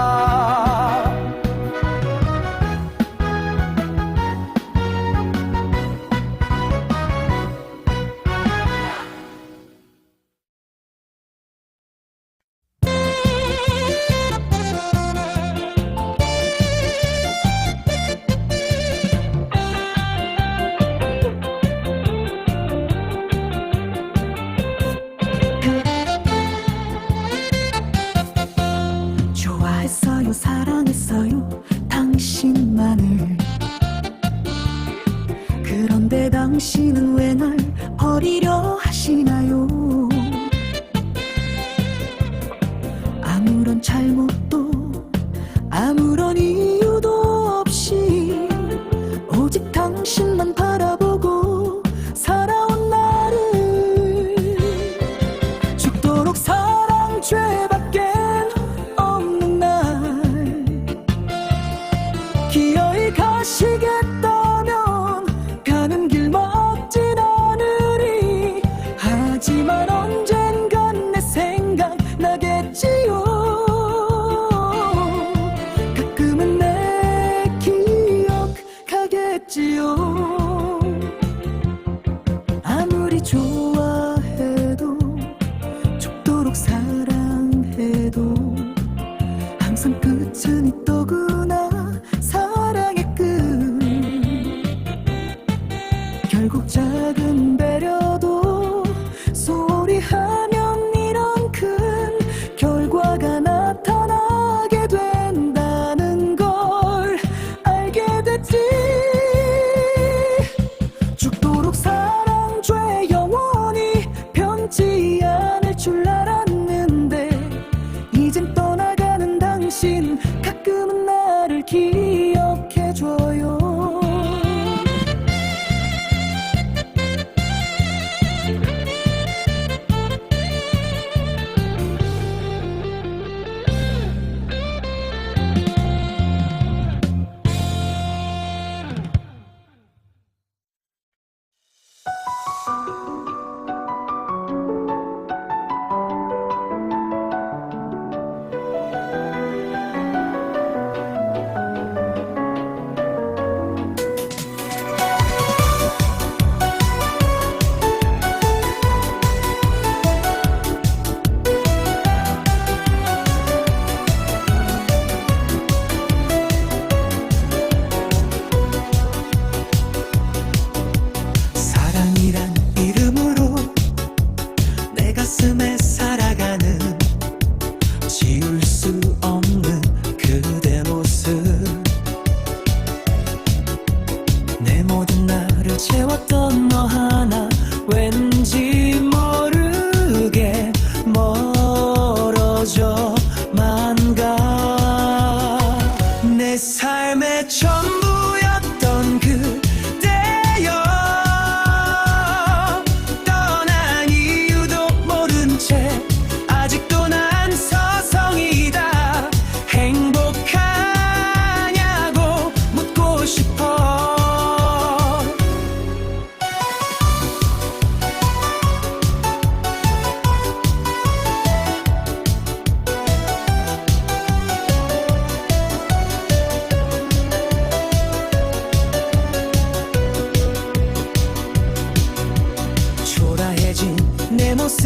좋아했어요, 사랑했어요, 당신만을. 그런데 당신은 왜 날 버리려 하시나요? 아무런 잘못도 아무런 이유도 없이 오직 당신만 바라보고 살아온 나를 죽도록 사랑 죄밖엔 없는 날 기어이 가시겠다면 가는 길 막진 않으리. 하지만 언젠간 내 생각 나겠지요. 가끔은 내 기억하겠지요. 아무리 좋아해도 죽도록 사랑해도 항상 끝은 있더구나. 사랑의 끝 결국 작은 배려도 소홀히 하면 이런 큰 결과가 나타나게 된다는 걸 알게 됐지. 죽도록 사랑 죄 영원히 변치 않을 줄 알았는데 이젠 떠나가는 당신 가끔은 나를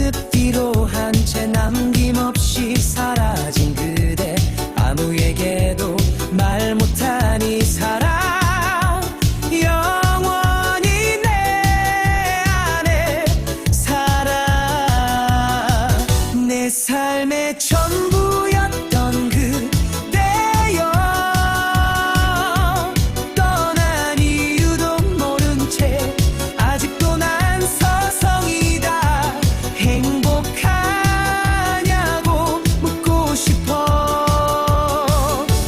습 뒤로 한 채 남김없이 사라진 그대, 아무에게도 말 못한 이 사랑 영원히 내 안에 살아. 내 삶의 전부였던 그대여, 떠난 이유도 모른 채 아직도 난 서성이다. 행복하냐고 묻고 싶어.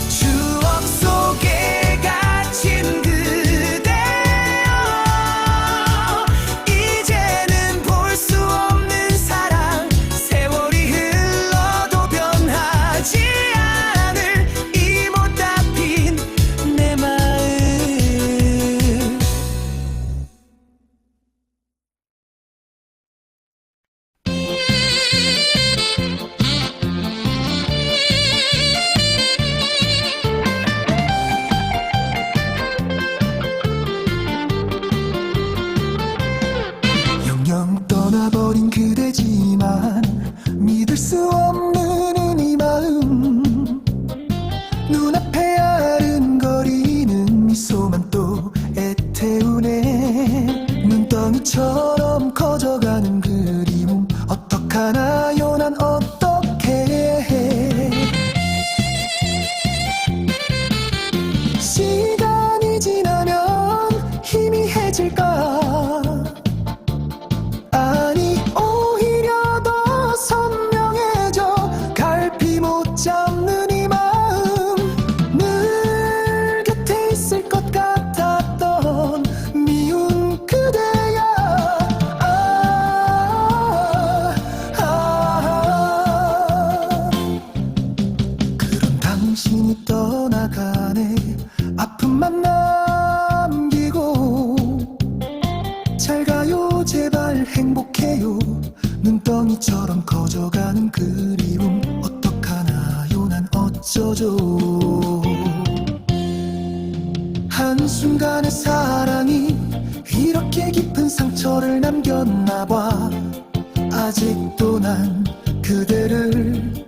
추억 속에 갇힌 그대여, 이제는 볼 수 없는 사랑, 세월이 흘러도 변하지 않을 이 못다 핀 내 마음. 영영 떠나버린 그대지만 믿을 수 없는 이 마음, 눈앞에 아른거리는 미소만 또 애태우네. 눈덩이처럼 커져가는 그리움, 어떡하나요 난 어떻게 해. 시간이 지나면 희미해질까, 아니 오히려 더 선명해져. 갈피 못 잡는 이 마음, 늘 곁에 있을 것 같았던 미운 그대야. 그런 당신이 떠나가네. 아픔만 남기고 잘 가요 제발 행복해요. 눈덩이처럼 커져가는 그리움, 어떡하나요 난 어쩌죠. 한순간의 사랑이 이렇게 깊은 상처를 남겼나봐. 아직도 난 그대를,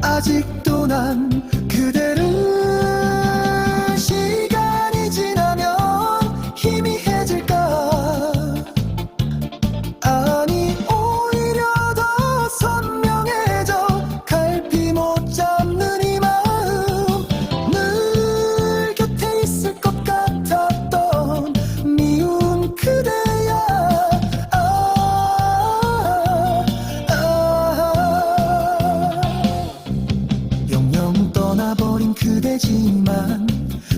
아직도 난 그대를. 시간이 지나면 희미해질까, 아니 오히려 더 선명해져. 갈피 못 잡는 이 마음, 늘 곁에 있을 것 같았던 미운 그대야. 영영 떠나버린 그대지만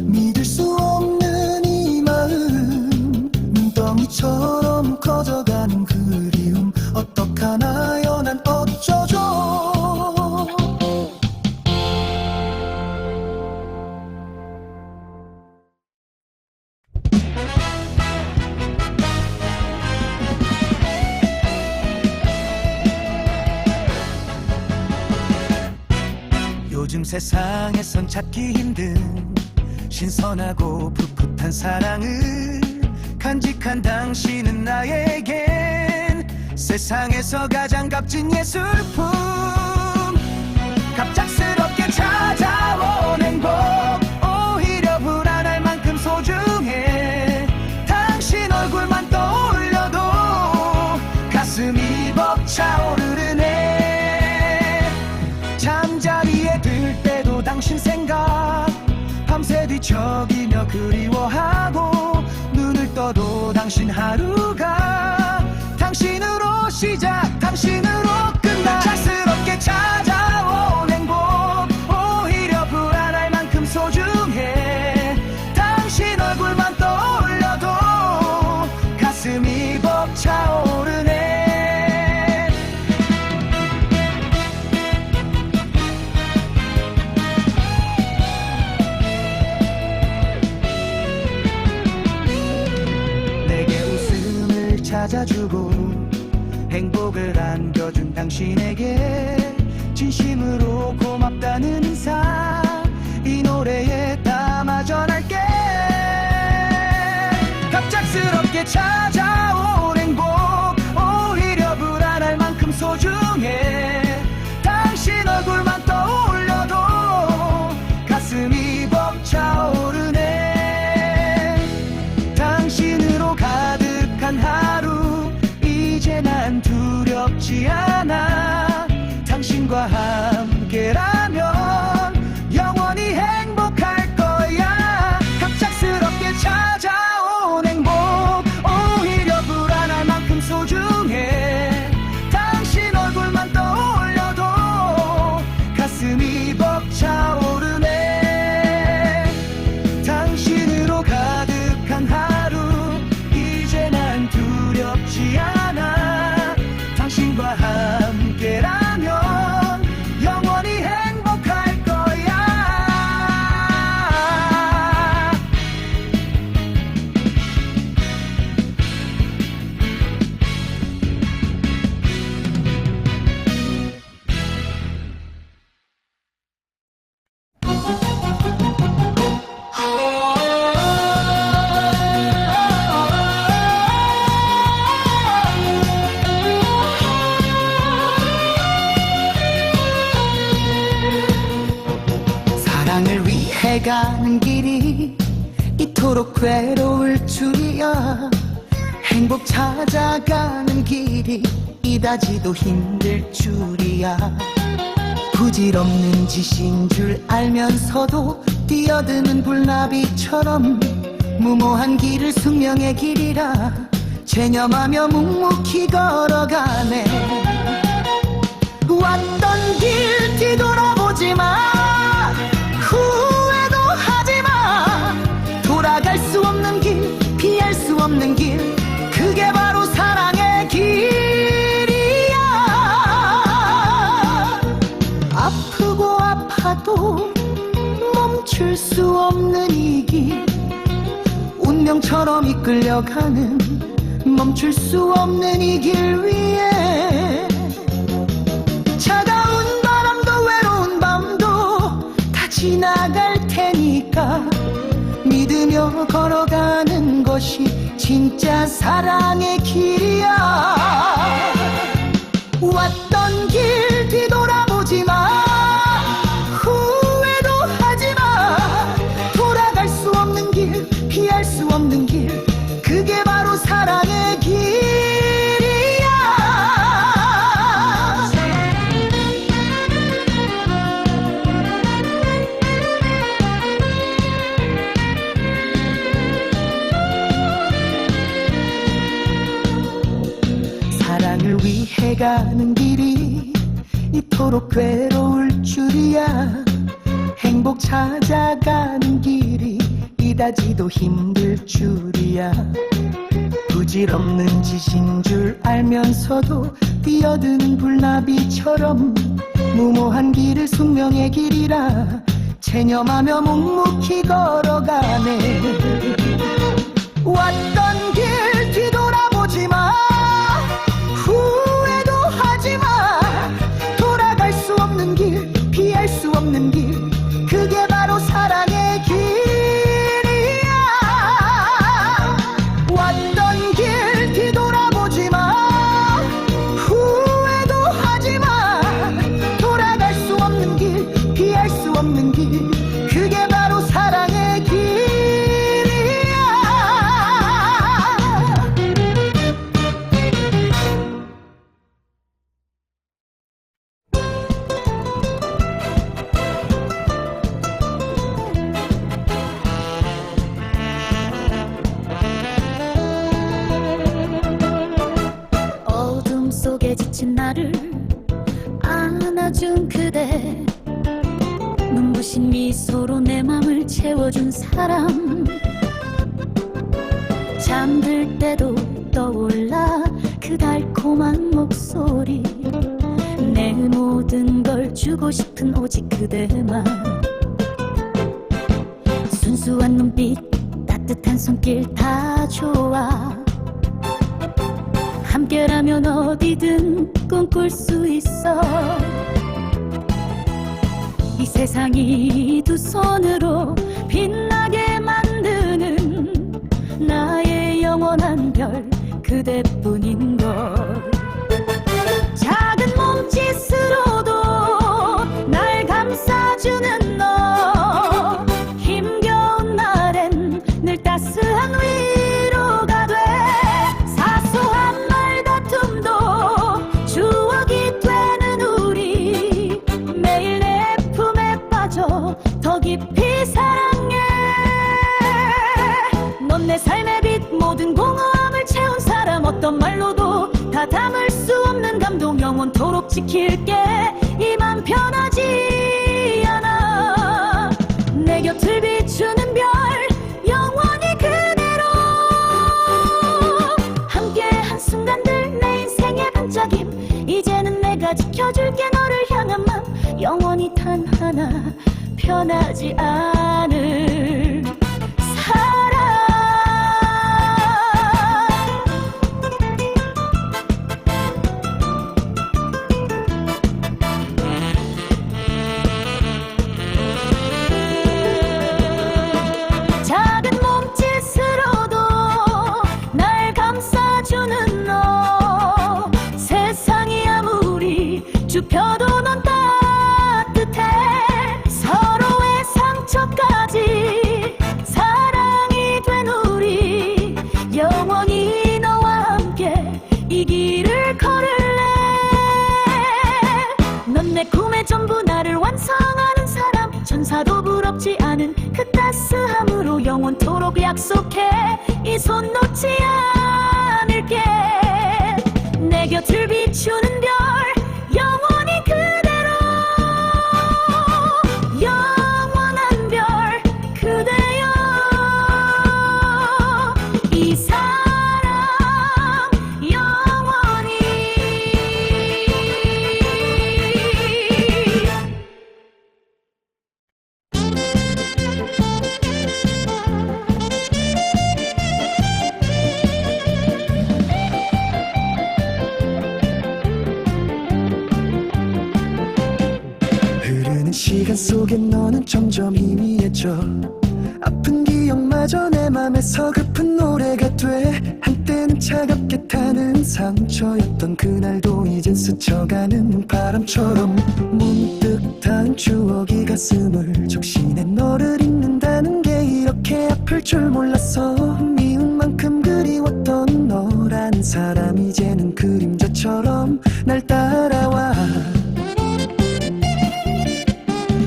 믿을 수 없는 이 마음, 눈덩이처럼 커져가는 그리움, 어떡하나요 난 어쩌죠. 요즘 세상에선 찾기 힘든 신선하고 풋풋한 사랑을 간직한 당신은 나에겐 세상에서 가장 값진 예술품. 갑작스럽게 찾아온 행복, 오히려 불안할 만큼 소중해. 당신 얼굴만 떠올려도 가슴이 벅차오르네. 잠자리에 들 때도 당신 생각, 밤새 뒤척이며 그리워하고, 눈을 떠도 당신 하루가 당신으로 시작, 당신으로 끝나. 갑작스럽게 찾아온 행복, 오히려 불안할 만큼 소중해. 당신 얼굴만 떠올려도 가슴이 벅차오르네. 찾아주고 행복을 안겨준 당신에게 진심으로 고맙다는 인사 이 노래에 담아 전할게. 갑작스럽게 찾아온 행복, 오히려 불안할 만큼 소중해. 위해 가는 길이 이토록 괴로울 줄이야. 행복 찾아가는 길이 이다지도 힘들 줄이야. 부질없는 짓인 줄 알면서도 뛰어드는 불나비처럼 무모한 길을 숙명의 길이라 체념하며 묵묵히 걸어가네. 왔던 길 뒤돌아보지 마. 후회도 하지 마. 돌아갈 수 없는 길, 피할 수 없는 길, 그게 바로 사랑의 길이야. 아프고 아파도 멈출 수 없는 이 길, 운명처럼 이끌려가는 멈출 수 없는 이 길 위에 차가운 바람도 외로운 밤도 다 지나갈 테니까 믿으며 걸어가는 것이 진짜 사랑의 길이야. 왔던 길 뒤돌아보지 마. 후회도 하지 마. 돌아갈 수 없는 길, 피할 수 없는 길, 그게 바로 사랑의 길이야. 사랑을 위해 가는 길이 이토록 괴로울 줄이야. 행복 찾아가는 길이 이다지도 힘들 줄이야. 부질없는 짓인 줄 알면서도 뛰어드는 불나비처럼 무모한 길을 숙명의 길이라 체념하며 묵묵히 걸어가네. 왔던 길 뒤돌아보지 마. 후회도 하지 마. 돌아갈 수 없는 길, 피할 수 없는 길, 그게 바로 사랑의 길이야. 왔던 길 뒤돌아보지 마. 후회도 하지 마. 돌아갈 수 없는 길, 피할 수 없는 길, 그게 바로 사랑의 길이야. 어둠 속에 지친 나를 안아준 그대, 눈부신 미소로 내 맘을 채워준 사람, 잠들 때도 떠올라 그 달콤한 목소리, 내 모든 걸 주고 싶은 오직 그대만. 순수한 눈빛, 따뜻한 손길 다 좋아. 함께라면 어디든 꿈꿀 수 있어. 이 세상이 두 손으로 빛나게 만드는 나의 영원한 별 그대뿐인걸. 작은 몸짓으로도 날 감싸주는 너, 힘겨운 날엔 늘 따스한 위로가 돼. 사소한 말다툼도 추억이 되는 우리, 매일 내 품에 빠져 더 깊이 사랑해. 넌 내 삶의 빛, 모든 공허함을 채운 사람, 어떤 말로도 다 담을 수 없는 감동, 영원토록 지킬게. 이 맘 변하지 않아. 내 곁을 비추는 별, 영원히 그대로. 함께한 순간들, 내 인생의 반짝임, 이제는 내가 지켜줄게. 너를 향한 맘, 영원히 단 하나 변하지 않을 사랑. 작은 몸짓으로도 날 감싸주는 너, 세상이 아무리 좁혀도 넌 따뜻해. 서로의 상처가 부끄럽지 않은 그 따스함으로 영원토록 약속해 이 손 놓지 않을게 내 곁을 비추는 별 영원히 그대로 영원한 별 그대여 이 사랑 영원히 흐르는 시간 속에 너는 점점 희미해져 아픈 기억마저 내 맘에 서글픈 노래가 돼 한때는 차갑게 타는 상처였던 그날도 이젠 스쳐가는 바람처럼 문득 닿은 추억이 가슴을 적시네 너를 잊는다는 게 이렇게 아플 줄 몰랐어 미운 만큼 그리웠던 너라는 사람 이제는 그림자처럼 날 따라와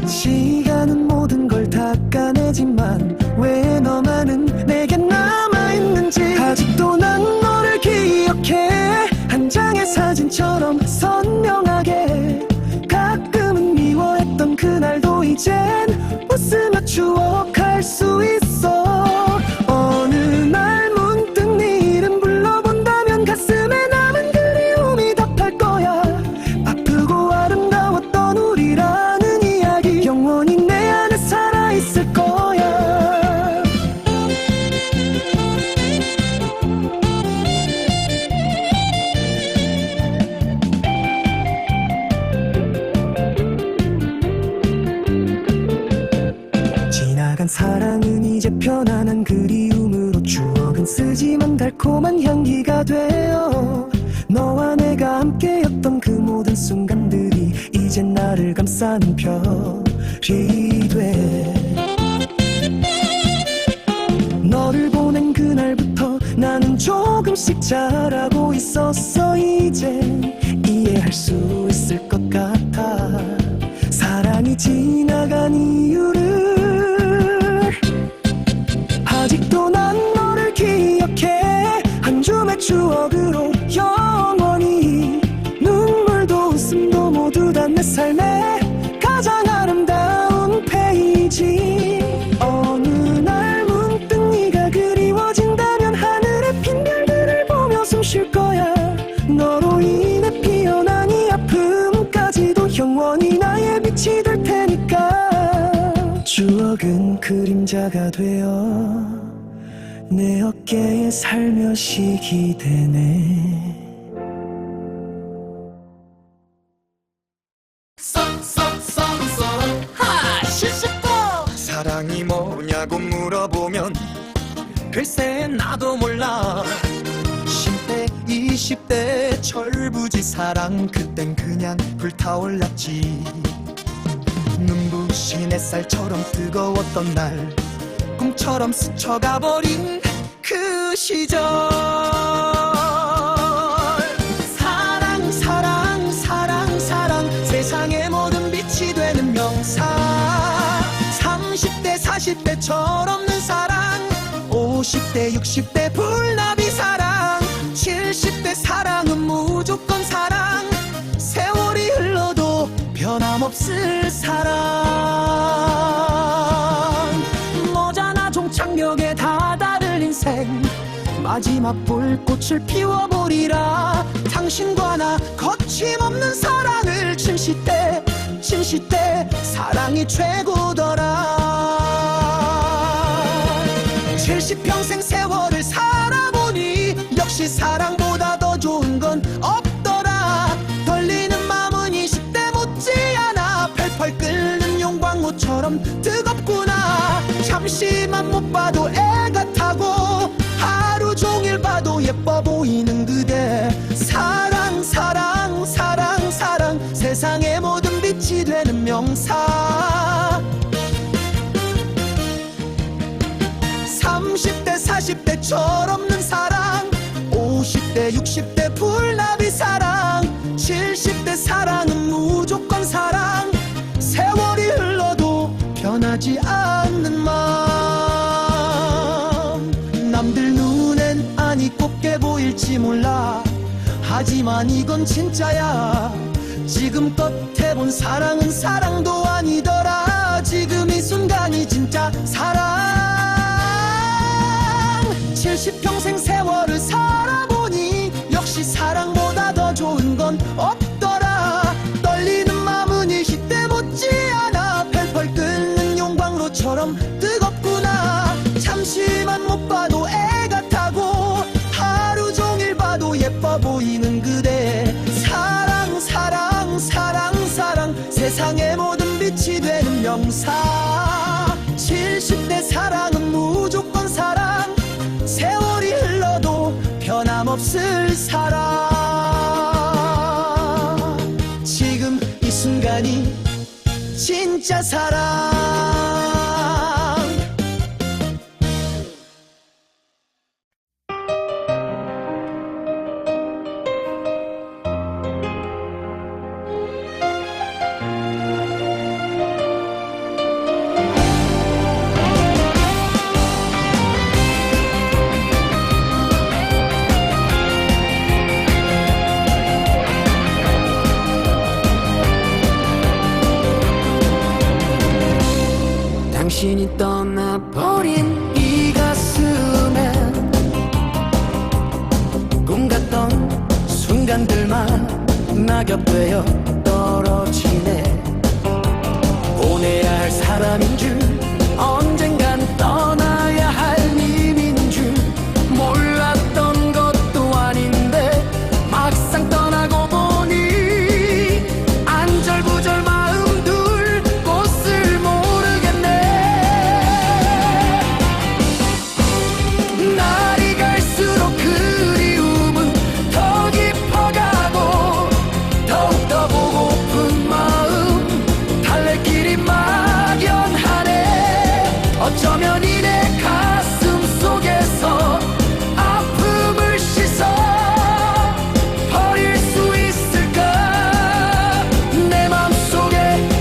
시간은 모든 걸 닦아내지만 왜 너만은 내게 남아있는지 아직도 난 너를 기억해 한 장의 사진처럼 선명하게 가끔은 미워했던 그날도 이젠 웃으며 추억할 수 있어 어느 날 문득 네 이름 불러본다면 가슴에 남은 그리움이 답할 거야 아프고 아름다웠던 우리라는 이야기 영원히 내 안에 살아있을 거야 지나간 사랑은 이제 편안한 그리움으로 추억은 쓰지만 달콤한 향기가 되어 너와 내가 함께였던 그 모든 순간들이 이젠 나를 감싸는 별이 돼 너를 보낸 그날부터 나는 조금씩 자라고 있었어 이젠 이해할 수 있을 것 같아 사랑이 지나간 이유를 아직도 난 너를 기억해 한 줌의 추억으로 영원히 눈물도 웃음도 모두 다 내 삶의 가장 아름다운 페이지 어느 날 문득 네가 그리워진다면 하늘에 핀 별들을 보며 숨 쉴 거야 너로 인해 피어난 이 아픔까지도 영원히 나의 빛이 될 테니까 추억은 그림자가 되어 내 어깨에 살며시 기대네 사랑이 뭐냐고 물어보면 글쎄 나도 몰라 10대 20대 철부지 사랑 그땐 그냥 불타올랐지 눈부신 햇살처럼 뜨거웠던 날 꿈처럼 스쳐가버린 그 시절 사랑 사랑 사랑 사랑 세상의 모든 빛이 되는 명사 30대 40대 철없는 사랑 50대 60대 불나비 사랑 70대 사랑은 무조건 사랑 세월이 흘러도 변함없을 사랑 너잖아 종착역에 다다를 인생 마지막 불꽃을 피워보리라 당신과 나 거침없는 사랑을 침시때 사랑이 최고더라 70평생 세월을 살아보니 역시 사랑보다 더 좋은 건 없더라 떨리는 마음은 20대 못지않아 펄펄 끓는 용광로처럼 뜨겁구나 잠시만 못 봐도 애가 타고 하루 종일 봐도 예뻐 보이는 그대 사랑 사랑 사랑 사랑 세상의 모든 빛이 되는 명사 30대 40대 철없는 사랑 50대 60대 불나비 사랑 70대 사랑은 무조건 사랑 세월이 흘러도 변하지 보지 않는 마음. 남들 눈엔 아니 곱게 보일지 몰라. 하지만 이건 진짜야. 지금껏 해본 사랑은 사랑도 아니더라. 지금 이 순간이 진짜 사랑. 70평생 세월을 살아보니 역시 사랑보다 더 좋은 건 없더라. 떨리는 마음은 일시때 못지않아 펄펄 끓는 용광로처럼 뜨겁구나. 잠시만 못 봐도 애가 타고 하루 종일 봐도 예뻐 보이는 그대. 사랑 사랑 사랑 사랑 세상의 모든 빛이 되는 명사. 70대 사랑은 무조건 사랑. 세월이 흘러도 변함없을 사랑. 지금 이 순간이 진짜 사랑. 당신이 떠나버린 이 가슴에 꿈 같던 순간들만 낙엽 되어 떨어지네. 보내야 할 사람인 줄, 언젠간 떠나야 할 님인 줄 몰랐던 것도 아닌데 막상 떠나고 보니 안절부절 마음 둘 곳을 모르겠네. 날이 갈수록 그리움은 더 깊어가고 더욱더 보고픈 마음 달래길이 막연하네. 어쩌면 이내 가슴 속에서 아픔을 씻어 버릴 수 있을까. 내 맘속에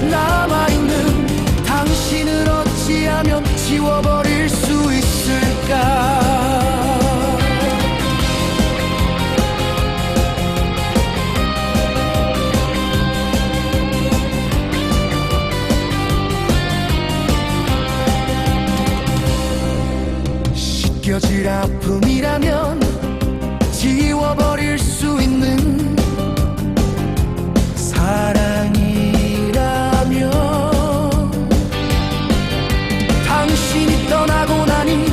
남아있는 당신을 어찌하면 지워버릴 수 있을까. 씻겨질 아픔이라면 지워버릴 수 있는 사랑이라면 당신이 떠나고 나니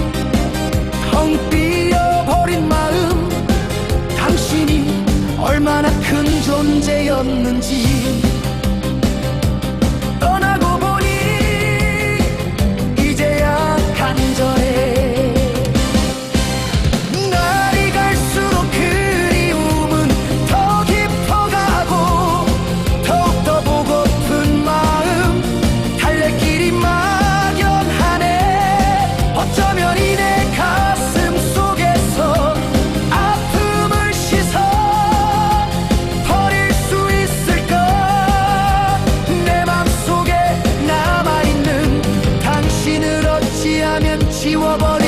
텅 비어버린 마음. 당신이 얼마나 큰 존재였는지 떠나고 보니 이제야 간절해. 날이 갈수록 그리움은 더 깊어가고 더욱더 보고픈 마음 달래길이 막연하네. 어쩌면 이내 가슴 속에서 아픔을 씻어 버릴 수 있을까. 내 맘속에 남아있는 당신을 어찌하면 지워버릴